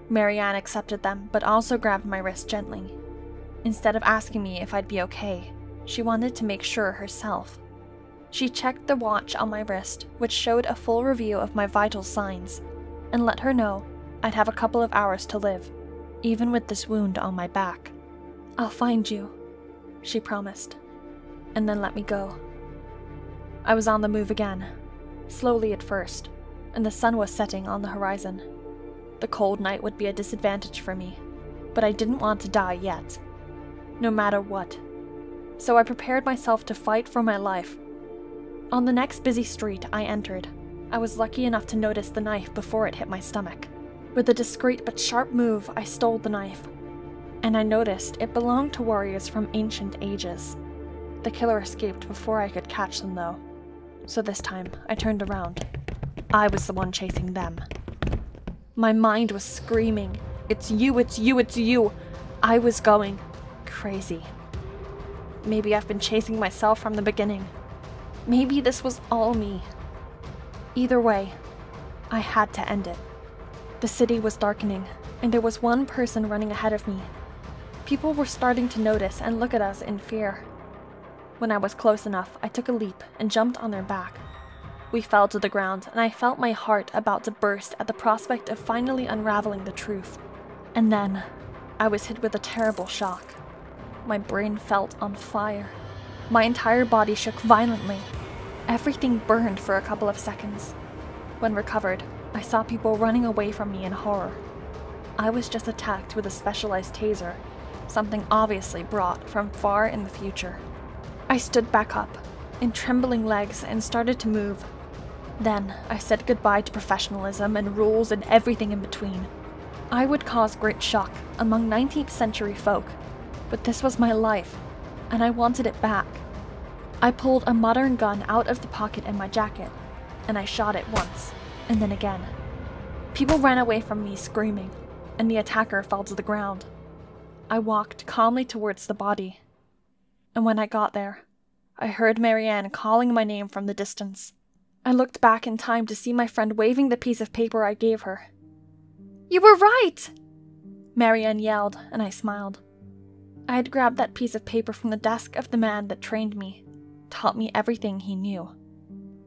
Marianne accepted them, but also grabbed my wrist gently. Instead of asking me if I'd be okay, she wanted to make sure herself. She checked the watch on my wrist, which showed a full review of my vital signs, and let her know I'd have a couple of hours to live, even with this wound on my back. I'll find you, she promised, and then let me go. I was on the move again, slowly at first, and the sun was setting on the horizon. The cold night would be a disadvantage for me, but I didn't want to die yet, no matter what. So I prepared myself to fight for my life. On the next busy street I entered, I was lucky enough to notice the knife before it hit my stomach. With a discreet but sharp move, I stole the knife, and I noticed it belonged to warriors from ancient ages. The killer escaped before I could catch them, though, so this time I turned around. I was the one chasing them. My mind was screaming, It's you, it's you, it's you. I was going crazy. Maybe I've been chasing myself from the beginning. Maybe this was all me. Either way, I had to end it. The city was darkening, and there was one person running ahead of me. People were starting to notice and look at us in fear. When I was close enough, I took a leap and jumped on their back. We fell to the ground, and I felt my heart about to burst at the prospect of finally unraveling the truth. And then, I was hit with a terrible shock. My brain felt on fire. My entire body shook violently. Everything burned for a couple of seconds. When recovered, I saw people running away from me in horror. I was just attacked with a specialized taser, something obviously brought from far in the future. I stood back up, in trembling legs, and started to move. Then, I said goodbye to professionalism and rules and everything in between. I would cause great shock among 19th century folk, but this was my life, and I wanted it back. I pulled a modern gun out of the pocket in my jacket, and I shot it once, and then again. People ran away from me screaming, and the attacker fell to the ground. I walked calmly towards the body, and when I got there, I heard Marianne calling my name from the distance. I looked back in time to see my friend waving the piece of paper I gave her. "You were right!" Marianne yelled, and I smiled. I had grabbed that piece of paper from the desk of the man that trained me, taught me everything he knew,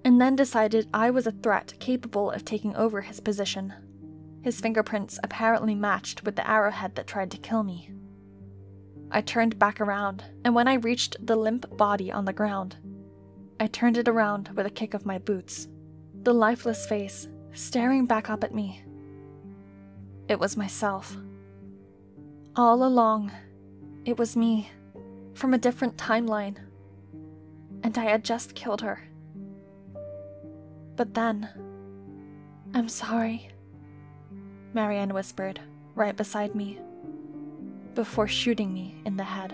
and then decided I was a threat capable of taking over his position. His fingerprints apparently matched with the arrowhead that tried to kill me. I turned back around, and when I reached the limp body on the ground, I turned it around with a kick of my boots, the lifeless face staring back up at me. It was myself. All along, it was me, from a different timeline, and I had just killed her. But then, "I'm sorry," Marianne whispered, right beside me, before shooting me in the head.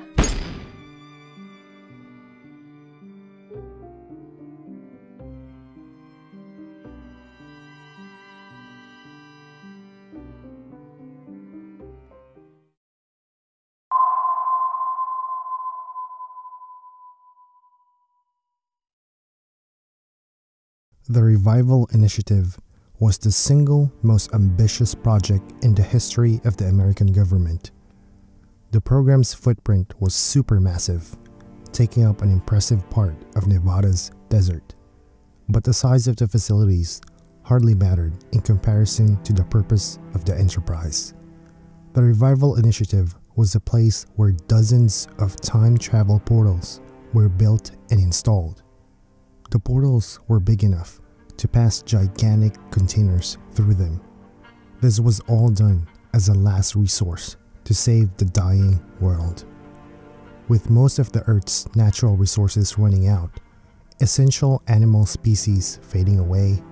The Revival Initiative was the single most ambitious project in the history of the American government. The program's footprint was supermassive, taking up an impressive part of Nevada's desert. But the size of the facilities hardly mattered in comparison to the purpose of the enterprise. The Revival Initiative was a place where dozens of time travel portals were built and installed. The portals were big enough to pass gigantic containers through them. This was all done as a last resource to save the dying world. With most of the Earth's natural resources running out, essential animal species fading away,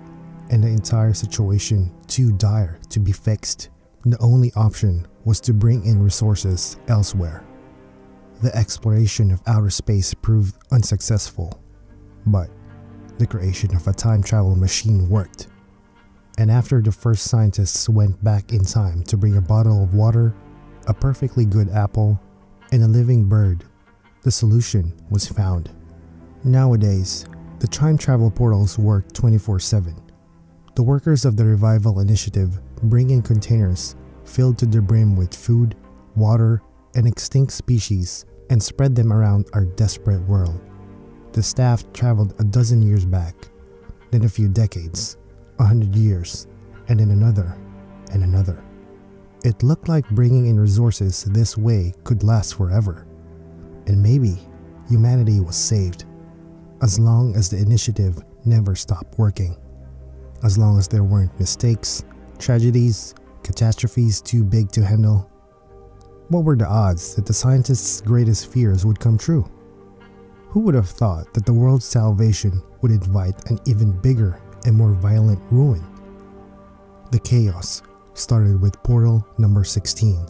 and the entire situation too dire to be fixed, the only option was to bring in resources elsewhere. The exploration of outer space proved unsuccessful, but the creation of a time travel machine worked. And after the first scientists went back in time to bring a bottle of water, a perfectly good apple, and a living bird, the solution was found. Nowadays, the time travel portals work 24/7. The workers of the Revival Initiative bring in containers filled to the brim with food, water, and extinct species and spread them around our desperate world. The staff traveled a dozen years back, then a few decades, 100 years, and then another, and another. It looked like bringing in resources this way could last forever, and maybe humanity was saved, as long as the initiative never stopped working, as long as there weren't mistakes, tragedies, catastrophes too big to handle. What were the odds that the scientists' greatest fears would come true? Who would have thought that the world's salvation would invite an even bigger and more violent ruin? The chaos started with portal number 16.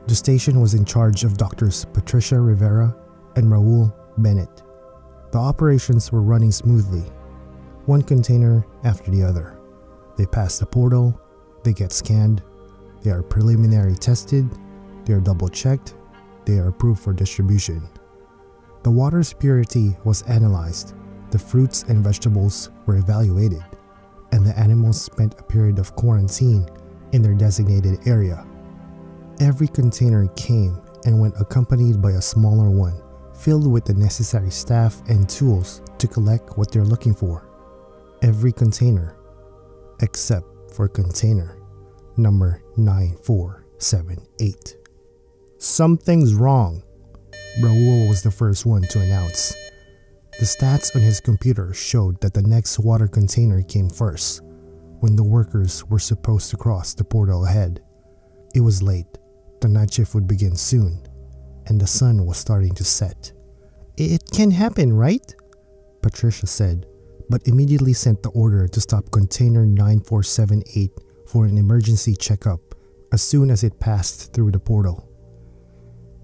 The station was in charge of Doctors Patricia Rivera and Raul Bennett. The operations were running smoothly, one container after the other. They pass the portal, they get scanned, They are preliminary tested, they are double checked, they are approved for distribution. The water's purity was analyzed, the fruits and vegetables were evaluated, and the animals spent a period of quarantine in their designated area. Every container came and went accompanied by a smaller one, filled with the necessary staff and tools to collect what they're looking for. Every container, except for container number 9478. Something's wrong, Raul was the first one to announce. The stats on his computer showed that the next water container came first, when the workers were supposed to cross the portal ahead. It was late, the night shift would begin soon, and the sun was starting to set. "It can happen, right?" Patricia said, but immediately sent the order to stop container 9478 for an emergency checkup as soon as it passed through the portal.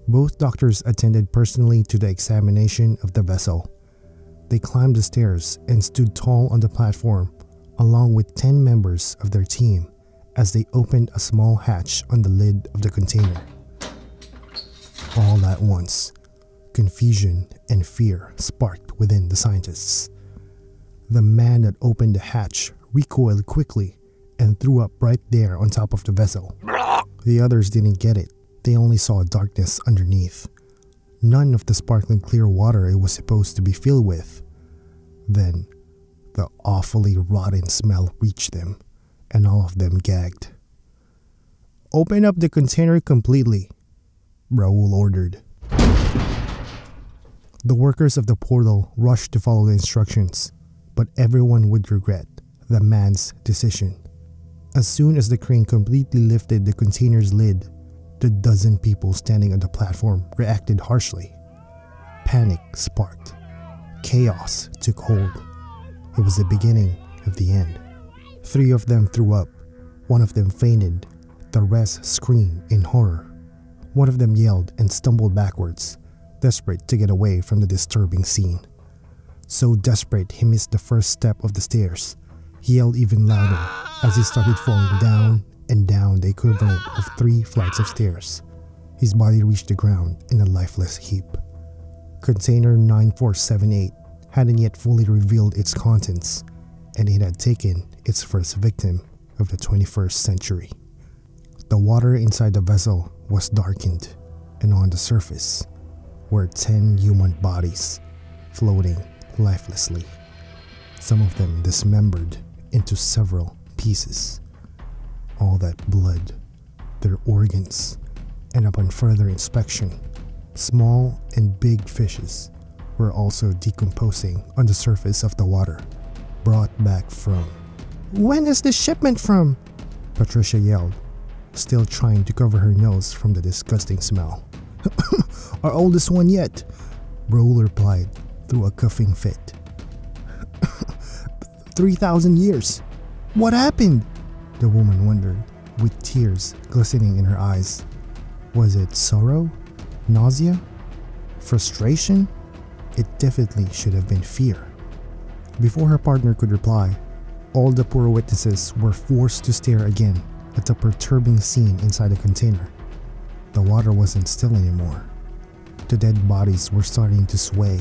Both doctors attended personally to the examination of the vessel. They climbed the stairs and stood tall on the platform, along with 10 members of their team, as they opened a small hatch on the lid of the container. All at once, confusion and fear sparked within the scientists. The man that opened the hatch recoiled quickly and threw up right there on top of the vessel. The others didn't get it. They only saw darkness underneath. None of the sparkling clear water it was supposed to be filled with. Then, the awfully rotten smell reached them, and all of them gagged. "Open up the container completely," Raul ordered. The workers of the portal rushed to follow the instructions, but everyone would regret the man's decision. As soon as the crane completely lifted the container's lid, the dozen people standing on the platform reacted harshly. Panic sparked. Chaos took hold. It was the beginning of the end. 3 of them threw up. 1 of them fainted. The rest screamed in horror. 1 of them yelled and stumbled backwards, desperate to get away from the disturbing scene. So desperate he missed the first step of the stairs. He yelled even louder as he started falling down and down the equivalent of 3 flights of stairs. His body reached the ground in a lifeless heap. Container 9478 hadn't yet fully revealed its contents, and it had taken its first victim of the 21st century. The water inside the vessel was darkened, and on the surface were 10 human bodies floating lifelessly, some of them dismembered into several pieces. All that blood, their organs, and upon further inspection, small and big fishes were also decomposing on the surface of the water, brought back from... "When is this shipment from?" Patricia yelled, still trying to cover her nose from the disgusting smell. "Our oldest one yet," Raul replied through a coughing fit. 3,000 years. What happened? The woman wondered, with tears glistening in her eyes. Was it sorrow? Nausea? Frustration? It definitely should have been fear. Before her partner could reply, all the poor witnesses were forced to stare again at the perturbing scene inside the container. The water wasn't still anymore. The dead bodies were starting to sway.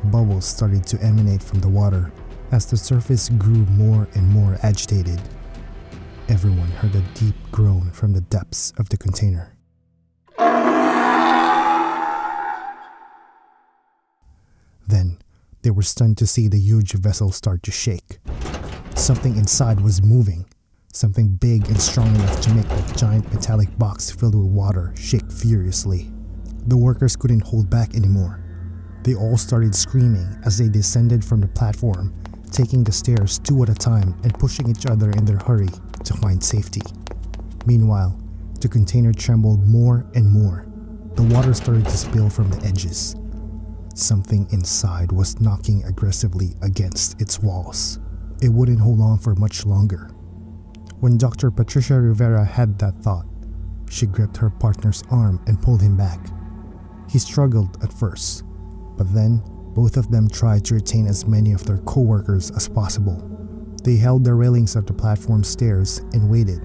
Bubbles started to emanate from the water as the surface grew more and more agitated. Everyone heard a deep groan from the depths of the container. Then, they were stunned to see the huge vessel start to shake. Something inside was moving, something big and strong enough to make the giant metallic box filled with water shake furiously. The workers couldn't hold back anymore. They all started screaming as they descended from the platform, taking the stairs 2 at a time and pushing each other in their hurry to find safety. Meanwhile, the container trembled more and more. The water started to spill from the edges. Something inside was knocking aggressively against its walls. It wouldn't hold on for much longer. When Dr. Patricia Rivera had that thought, she gripped her partner's arm and pulled him back. He struggled at first, but then both of them tried to retain as many of their co-workers as possible. They held the railings of the platform stairs and waited,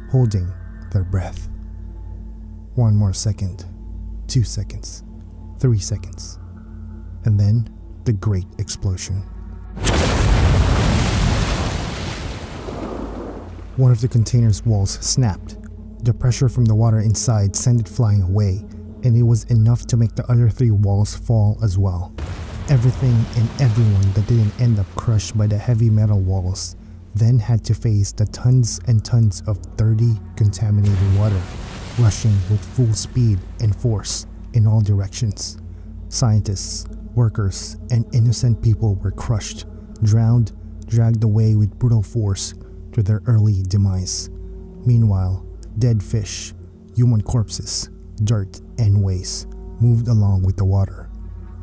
holding their breath. 1 more second, 2 seconds, 3 seconds, and then the great explosion. One of the container's walls snapped. The pressure from the water inside sent it flying away, and it was enough to make the other 3 walls fall as well. Everything and everyone that didn't end up crushed by the heavy metal walls then had to face the tons and tons of dirty, contaminated water rushing with full speed and force in all directions. Scientists, workers, and innocent people were crushed, drowned, dragged away with brutal force to their early demise. Meanwhile, dead fish, human corpses, dirt, and waste moved along with the water.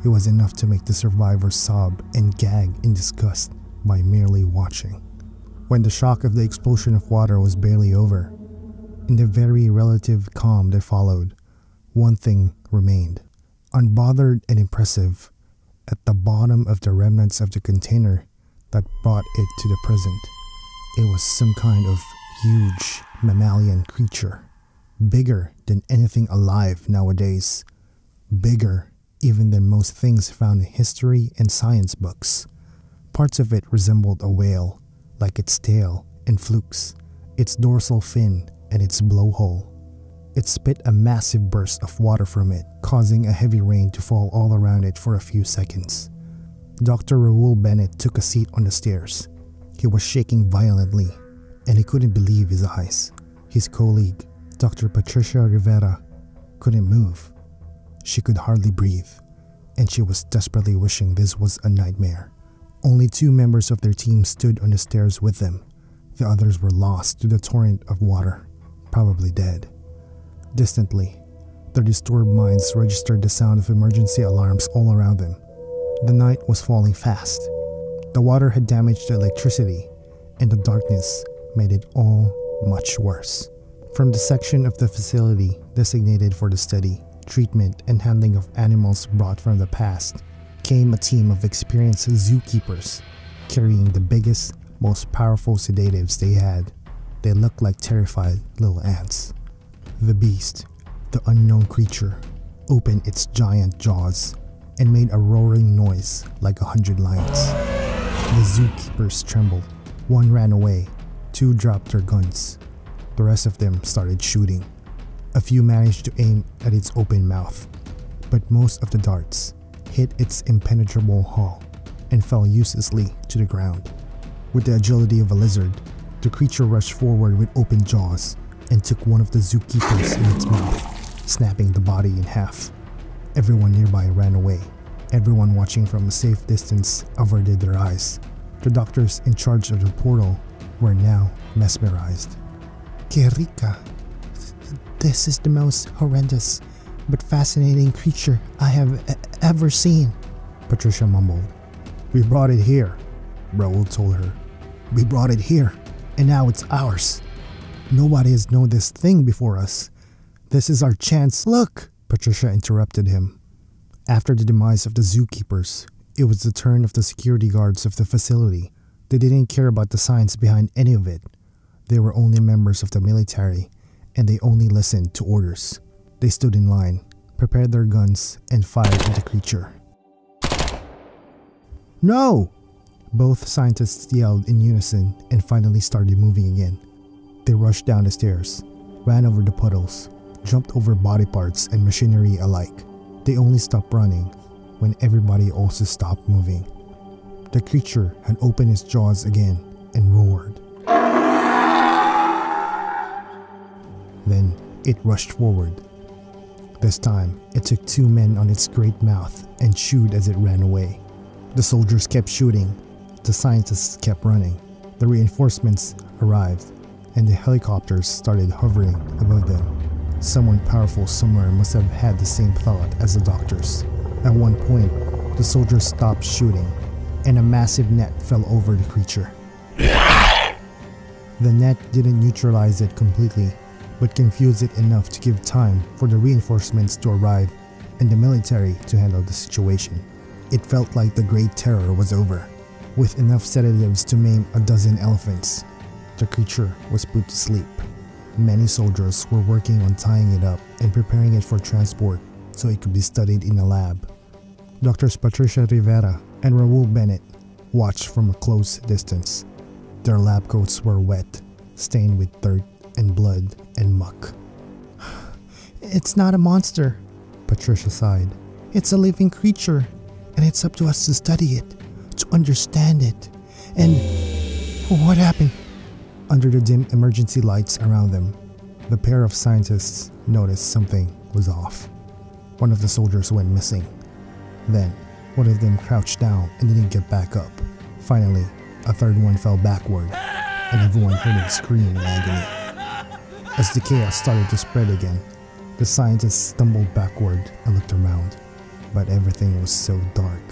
It was enough to make the survivors sob and gag in disgust by merely watching. When the shock of the explosion of water was barely over, in the very relative calm that followed, one thing remained. Unbothered and impressive, at the bottom of the remnants of the container that brought it to the present, it was some kind of huge mammalian creature, bigger than anything alive nowadays, bigger even than most things found in history and science books. Parts of it resembled a whale, like its tail and flukes, its dorsal fin, and its blowhole. It spit a massive burst of water from it, causing a heavy rain to fall all around it for a few seconds. Dr. Raoul Bennett took a seat on the stairs. He was shaking violently, and he couldn't believe his eyes. His colleague, Dr. Patricia Rivera, couldn't move. She could hardly breathe, and she was desperately wishing this was a nightmare. Only 2 members of their team stood on the stairs with them. The others were lost to the torrent of water, probably dead. Distantly, their disturbed minds registered the sound of emergency alarms all around them. The night was falling fast. The water had damaged the electricity, and the darkness made it all much worse. From the section of the facility designated for the study, treatment, and handling of animals brought from the past, came a team of experienced zookeepers, carrying the biggest, most powerful sedatives they had. They looked like terrified little ants. The beast, the unknown creature, opened its giant jaws and made a roaring noise like 100 lions. The zookeepers trembled. 1 ran away, 2 dropped their guns. The rest of them started shooting. A few managed to aim at its open mouth, but most of the darts hit its impenetrable hull and fell uselessly to the ground. With the agility of a lizard, the creature rushed forward with open jaws and took one of the zookeepers in its mouth, snapping the body in half. Everyone nearby ran away. Everyone watching from a safe distance averted their eyes. The doctors in charge of the portal were now mesmerized. Que rica. This is the most horrendous but fascinating creature I have ever seen, Patricia mumbled. We brought it here, Raoul told her. We brought it here, and now it's ours. Nobody has known this thing before us. This is our chance. Look, Patricia interrupted him. After the demise of the zookeepers, it was the turn of the security guards of the facility. They didn't care about the science behind any of it. They were only members of the military, and they only listened to orders. They stood in line, prepared their guns, and fired at the creature. No! Both scientists yelled in unison and finally started moving again. They rushed down the stairs, ran over the puddles, jumped over body parts and machinery alike. They only stopped running when everybody also stopped moving. The creature had opened its jaws again and roared. Then it rushed forward. This time, it took 2 men on its great mouth and chewed as it ran away. The soldiers kept shooting. The scientists kept running. The reinforcements arrived, and the helicopters started hovering above them. Someone powerful somewhere must have had the same thought as the doctors. At one point, the soldiers stopped shooting, and a massive net fell over the creature. The net didn't neutralize it completely, but confused it enough to give time for the reinforcements to arrive and the military to handle the situation. It felt like the Great Terror was over. With enough sedatives to maim a dozen elephants, the creature was put to sleep. Many soldiers were working on tying it up and preparing it for transport so it could be studied in a lab. Doctors Patricia Rivera and Raul Bennett watched from a close distance. Their lab coats were wet, stained with dirt and blood and muck. "It's not a monster," Patricia sighed. "It's a living creature, and it's up to us to study it, to understand it. And what happened?" Under the dim emergency lights around them, the pair of scientists noticed something was off. One of the soldiers went missing. Then, one of them crouched down and didn't get back up. Finally, a third one fell backward, and everyone heard him scream in agony. As the chaos started to spread again, the scientists stumbled backward and looked around, but everything was so dark.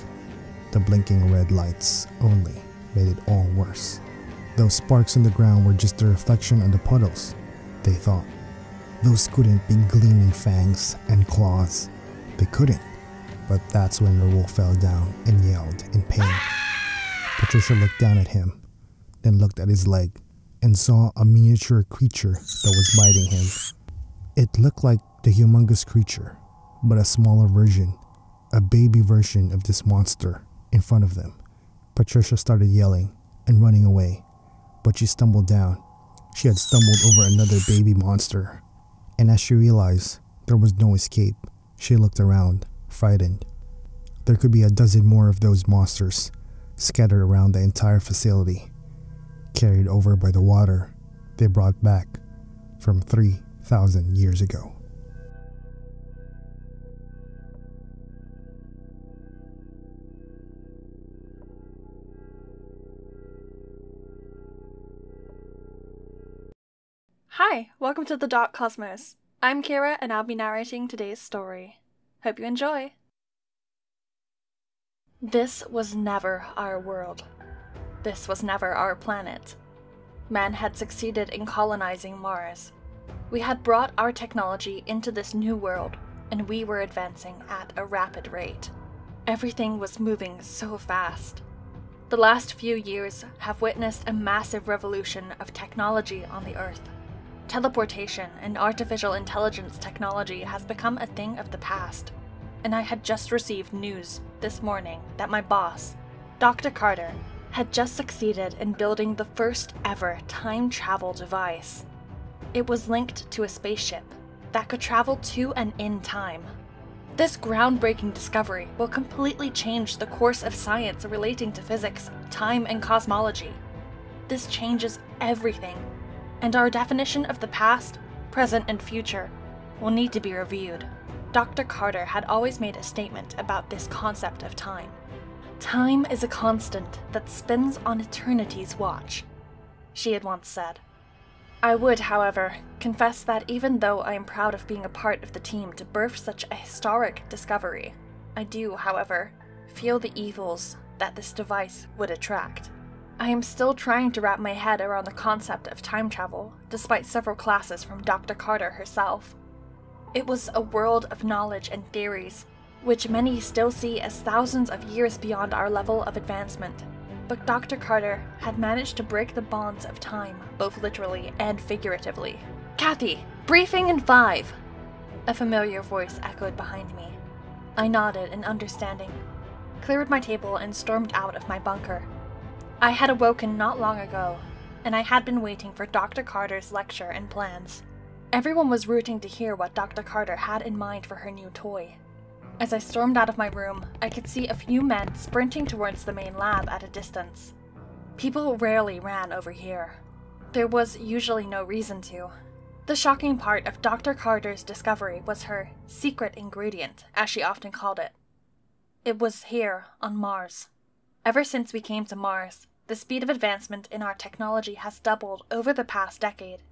The blinking red lights only made it all worse. Those sparks on the ground were just a reflection on the puddles, they thought. Those couldn't be gleaming fangs and claws. They couldn't. But that's when Raul fell down and yelled in pain. Patricia looked down at him, then looked at his leg and saw a miniature creature that was biting him. It looked like the humongous creature, but a smaller version, a baby version of this monster in front of them. Patricia started yelling and running away, but she stumbled down. She had stumbled over another baby monster, and as she realized there was no escape, she looked around, frightened. There could be a dozen more of those monsters scattered around the entire facility, carried over by the water they brought back from 3,000 years ago. Hi, welcome to the Dark Cosmos. I'm Kira and I'll be narrating today's story. Hope you enjoy. This was never our world. This was never our planet. Man had succeeded in colonizing Mars. We had brought our technology into this new world, and we were advancing at a rapid rate. Everything was moving so fast. The last few years have witnessed a massive revolution of technology on the Earth. Teleportation and artificial intelligence technology has become a thing of the past, and I had just received news this morning that my boss, Dr. Carter, had just succeeded in building the first ever time travel device. It was linked to a spaceship that could travel to and in time. This groundbreaking discovery will completely change the course of science relating to physics, time, and cosmology. This changes everything, and our definition of the past, present, and future will need to be reviewed. Dr. Carter had always made a statement about this concept of time. Time is a constant that spins on eternity's watch, she had once said. I would, however, confess that even though I am proud of being a part of the team to birth such a historic discovery, I do, however, feel the evils that this device would attract. I am still trying to wrap my head around the concept of time travel, despite several classes from Dr. Carter herself. It was a world of knowledge and theories, which many still see as thousands of years beyond our level of advancement. But Dr. Carter had managed to break the bonds of time, both literally and figuratively. "Kathy, briefing in 5! A familiar voice echoed behind me. I nodded in understanding, cleared my table, and stormed out of my bunker. I had awoken not long ago, and I had been waiting for Dr. Carter's lecture and plans. Everyone was rooting to hear what Dr. Carter had in mind for her new toy. As I stormed out of my room, I could see a few men sprinting towards the main lab at a distance. People rarely ran over here. There was usually no reason to. The shocking part of Dr. Carter's discovery was her secret ingredient, as she often called it. It was here, on Mars. Ever since we came to Mars, the speed of advancement in our technology has doubled over the past decade.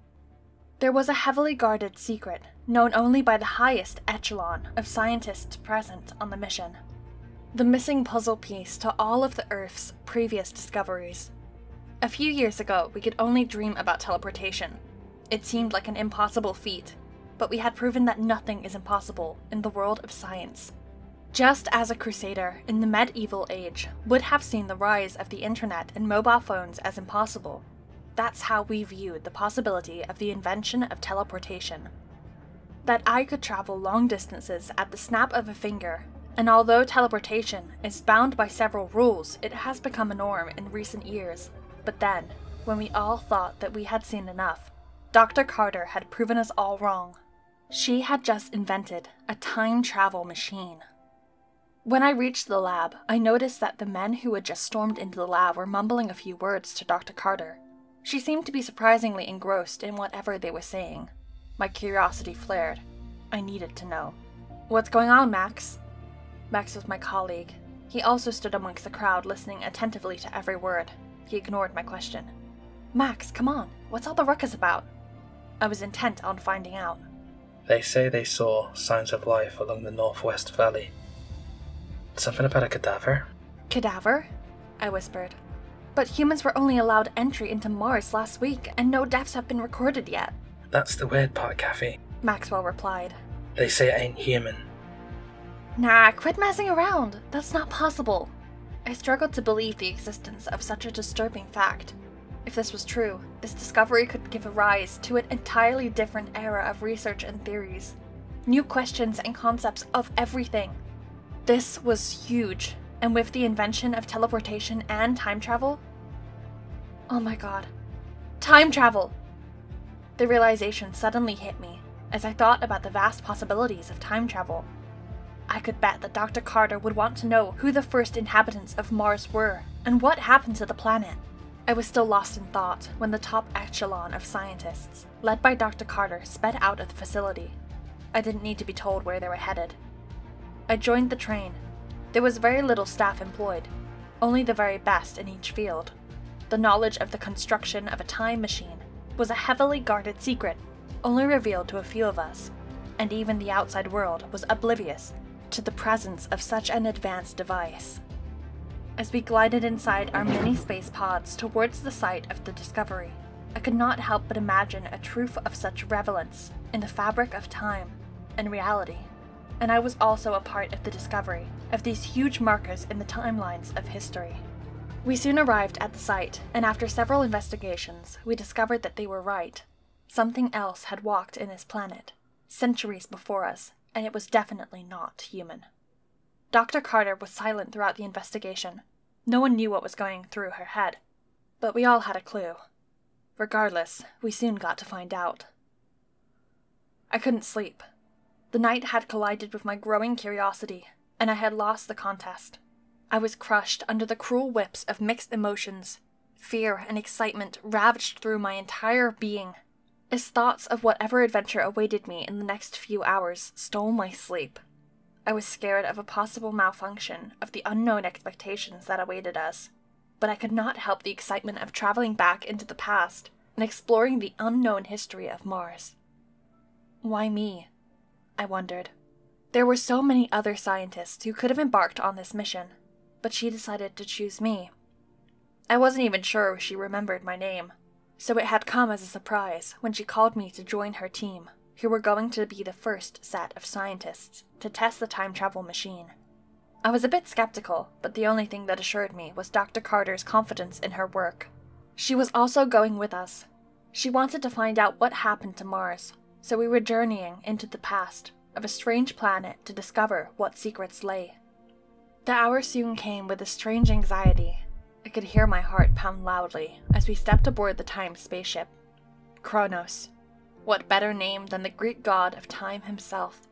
There was a heavily guarded secret, known only by the highest echelon of scientists present on the mission. The missing puzzle piece to all of the Earth's previous discoveries. A few years ago, we could only dream about teleportation. It seemed like an impossible feat, but we had proven that nothing is impossible in the world of science. Just as a crusader in the medieval age would have seen the rise of the internet and mobile phones as impossible, That's how we viewed the possibility of the invention of teleportation. That I could travel long distances at the snap of a finger, and although teleportation is bound by several rules, it has become a norm in recent years. But then, when we all thought that we had seen enough, Dr. Carter had proven us all wrong. She had just invented a time travel machine. When I reached the lab, I noticed that the men who had just stormed into the lab were mumbling a few words to Dr. Carter. She seemed to be surprisingly engrossed in whatever they were saying. My curiosity flared. I needed to know. "What's going on, Max?" Max was my colleague. He also stood amongst the crowd, listening attentively to every word. He ignored my question. "Max, come on. What's all the ruckus about?" I was intent on finding out. They say they saw signs of life along the Northwest Valley. Something about a cadaver? Cadaver? I whispered. But humans were only allowed entry into Mars last week, and no deaths have been recorded yet. That's the weird part, Kathy. Maxwell replied. They say it ain't human. Nah, quit messing around. That's not possible. I struggled to believe the existence of such a disturbing fact. If this was true, this discovery could give rise to an entirely different era of research and theories. New questions and concepts of everything. This was huge, and with the invention of teleportation and time travel... Oh my god. Time travel! The realization suddenly hit me as I thought about the vast possibilities of time travel. I could bet that Dr. Carter would want to know who the first inhabitants of Mars were, and what happened to the planet. I was still lost in thought when the top echelon of scientists, led by Dr. Carter, sped out of the facility. I didn't need to be told where they were headed. I joined the train. There was very little staff employed, only the very best in each field. The knowledge of the construction of a time machine was a heavily guarded secret, only revealed to a few of us, and even the outside world was oblivious to the presence of such an advanced device. As we glided inside our mini space pods towards the site of the discovery, I could not help but imagine a truth of such relevance in the fabric of time and reality, and I was also a part of the discovery of these huge markers in the timelines of history. We soon arrived at the site, and after several investigations, we discovered that they were right. Something else had walked in this planet, centuries before us, and it was definitely not human. Dr. Carter was silent throughout the investigation. No one knew what was going through her head, but we all had a clue. Regardless, we soon got to find out. I couldn't sleep. The night had collided with my growing curiosity, and I had lost the contest. I was crushed under the cruel whips of mixed emotions. Fear and excitement ravaged through my entire being, as thoughts of whatever adventure awaited me in the next few hours stole my sleep. I was scared of a possible malfunction of the unknown expectations that awaited us, but I could not help the excitement of traveling back into the past and exploring the unknown history of Mars. Why me? I wondered. There were so many other scientists who could have embarked on this mission, but she decided to choose me. I wasn't even sure she remembered my name, so it had come as a surprise when she called me to join her team, who were going to be the first set of scientists to test the time travel machine. I was a bit skeptical, but the only thing that assured me was Dr. Carter's confidence in her work. She was also going with us. She wanted to find out what happened to Mars, so we were journeying into the past of a strange planet to discover what secrets lay. The hour soon came with a strange anxiety. I could hear my heart pound loudly as we stepped aboard the time spaceship. Kronos. What better name than the Greek god of time himself?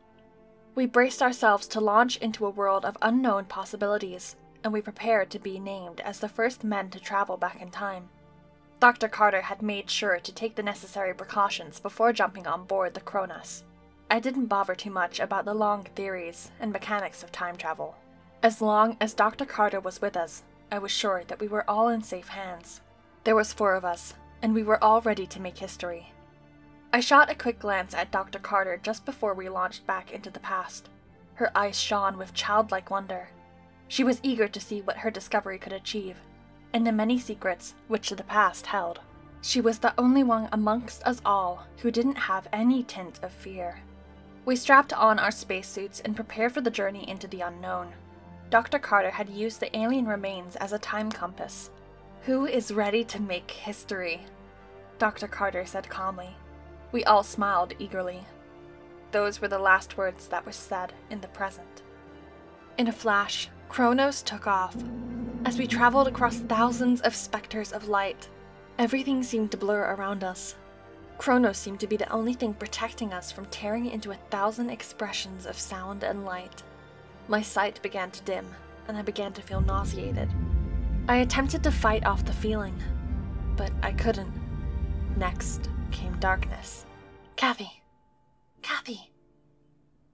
We braced ourselves to launch into a world of unknown possibilities, and we prepared to be named as the first men to travel back in time. Dr. Carter had made sure to take the necessary precautions before jumping on board the Kronos. I didn't bother too much about the long theories and mechanics of time travel. As long as Dr. Carter was with us, I was sure that we were all in safe hands. There was 4 of us, and we were all ready to make history. I shot a quick glance at Dr. Carter just before we launched back into the past. Her eyes shone with childlike wonder. She was eager to see what her discovery could achieve, and the many secrets which the past held. She was the only one amongst us all who didn't have any tint of fear. We strapped on our spacesuits and prepared for the journey into the unknown. Dr. Carter had used the alien remains as a time compass. Who is ready to make history? Dr. Carter said calmly. We all smiled eagerly. Those were the last words that were said in the present. In a flash, Kronos took off. As we traveled across thousands of specters of light, everything seemed to blur around us. Kronos seemed to be the only thing protecting us from tearing into 1,000 expressions of sound and light. My sight began to dim, and I began to feel nauseated. I attempted to fight off the feeling, but I couldn't. Next came darkness. Kathy! Kathy!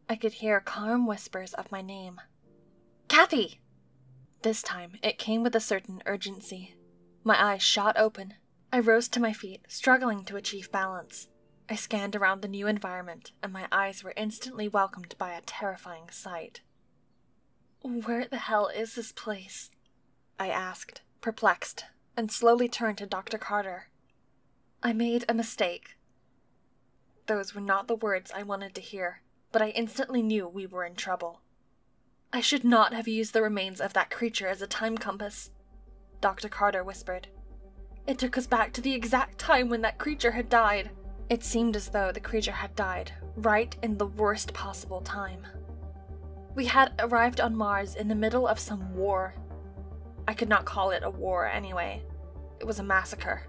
I could hear calm whispers of my name. Kathy! This time, it came with a certain urgency. My eyes shot open. I rose to my feet, struggling to achieve balance. I scanned around the new environment, and my eyes were instantly welcomed by a terrifying sight. Where the hell is this place? I asked, perplexed, and slowly turned to Dr. Carter. I made a mistake. Those were not the words I wanted to hear, but I instantly knew we were in trouble. I should not have used the remains of that creature as a time compass, Dr. Carter whispered. It took us back to the exact time when that creature had died. It seemed as though the creature had died right in the worst possible time. We had arrived on Mars in the middle of some war. I could not call it a war anyway. It was a massacre.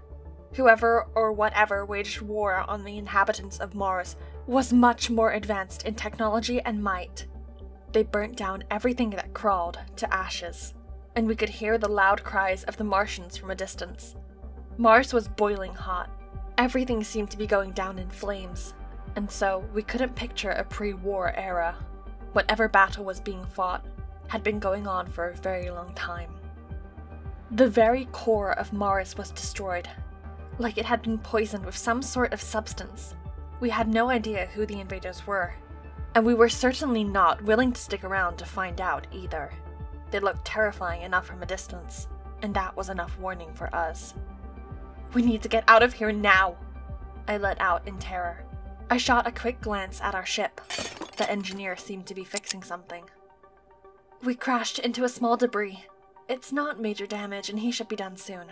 Whoever or whatever waged war on the inhabitants of Mars was much more advanced in technology and might. They burnt down everything that crawled to ashes, and we could hear the loud cries of the Martians from a distance. Mars was boiling hot. Everything seemed to be going down in flames, and so we couldn't picture a pre-war era. Whatever battle was being fought had been going on for a very long time. The very core of Mars was destroyed, like it had been poisoned with some sort of substance. We had no idea who the invaders were, and we were certainly not willing to stick around to find out either. They looked terrifying enough from a distance, and that was enough warning for us. We need to get out of here now, I let out in terror. I shot a quick glance at our ship. The engineer seemed to be fixing something. We crashed into a small debris. It's not major damage and he should be done soon.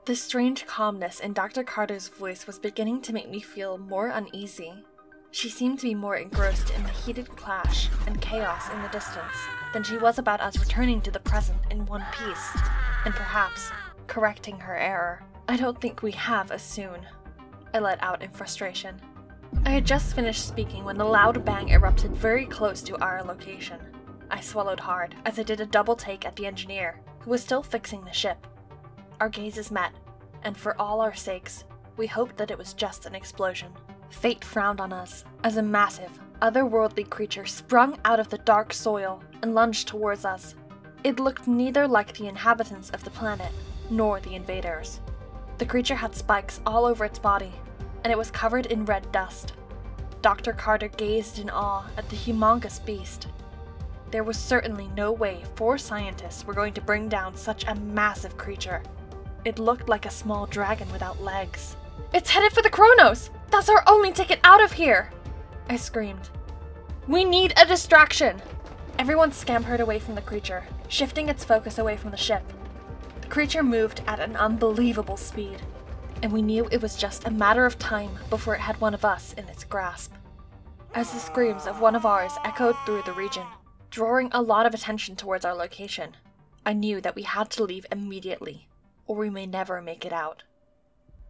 The strange calmness in Dr. Carter's voice was beginning to make me feel more uneasy. She seemed to be more engrossed in the heated clash and chaos in the distance than she was about us returning to the present in one piece, and perhaps correcting her error. I don't think we have a soon, I let out in frustration. I had just finished speaking when a loud bang erupted very close to our location. I swallowed hard as I did a double take at the engineer, who was still fixing the ship. Our gazes met, and for all our sakes, we hoped that it was just an explosion. Fate frowned on us as a massive, otherworldly creature sprung out of the dark soil and lunged towards us. It looked neither like the inhabitants of the planet, nor the invaders. The creature had spikes all over its body, and it was covered in red dust. Dr. Carter gazed in awe at the humongous beast. There was certainly no way 4 scientists were going to bring down such a massive creature. It looked like a small dragon without legs. It's headed for the Kronos! That's our only ticket out of here! I screamed. We need a distraction! Everyone scampered away from the creature, shifting its focus away from the ship. The creature moved at an unbelievable speed, and we knew it was just a matter of time before it had one of us in its grasp. As the screams of one of ours echoed through the region, drawing a lot of attention towards our location, I knew that we had to leave immediately, or we may never make it out.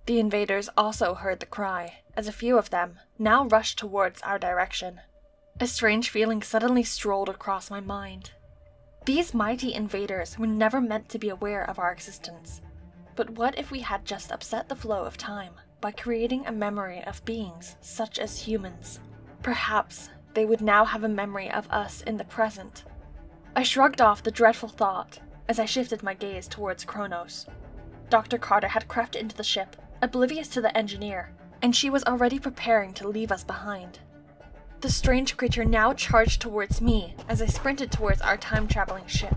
The invaders also heard the cry, as a few of them now rushed towards our direction. A strange feeling suddenly strolled across my mind. These mighty invaders were never meant to be aware of our existence. But what if we had just upset the flow of time by creating a memory of beings such as humans? Perhaps they would now have a memory of us in the present. I shrugged off the dreadful thought as I shifted my gaze towards Kronos. Dr. Carter had crept into the ship, oblivious to the engineer, and she was already preparing to leave us behind. The strange creature now charged towards me as I sprinted towards our time-traveling ship.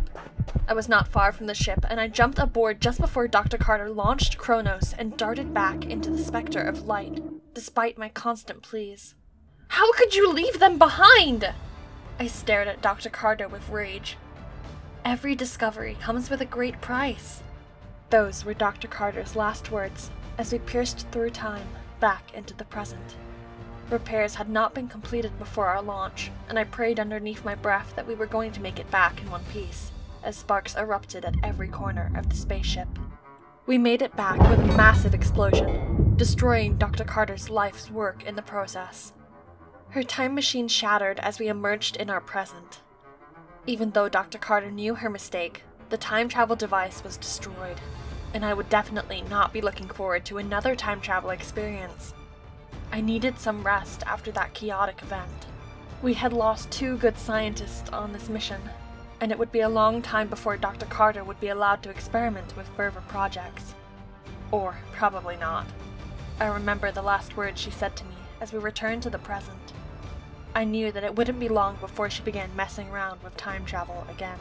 I was not far from the ship, and I jumped aboard just before Dr. Carter launched Kronos and darted back into the specter of light, despite my constant pleas. How could you leave them behind? I stared at Dr. Carter with rage. Every discovery comes with a great price. Those were Dr. Carter's last words, as we pierced through time back into the present. Repairs had not been completed before our launch, and I prayed underneath my breath that we were going to make it back in one piece, as sparks erupted at every corner of the spaceship. We made it back with a massive explosion, destroying Dr. Carter's life's work in the process. Her time machine shattered as we emerged in our present. Even though Dr. Carter knew her mistake, the time travel device was destroyed, and I would definitely not be looking forward to another time travel experience. I needed some rest after that chaotic event. We had lost 2 good scientists on this mission, and it would be a long time before Dr. Carter would be allowed to experiment with further projects. Or probably not. I remember the last words she said to me as we returned to the present. I knew that it wouldn't be long before she began messing around with time travel again.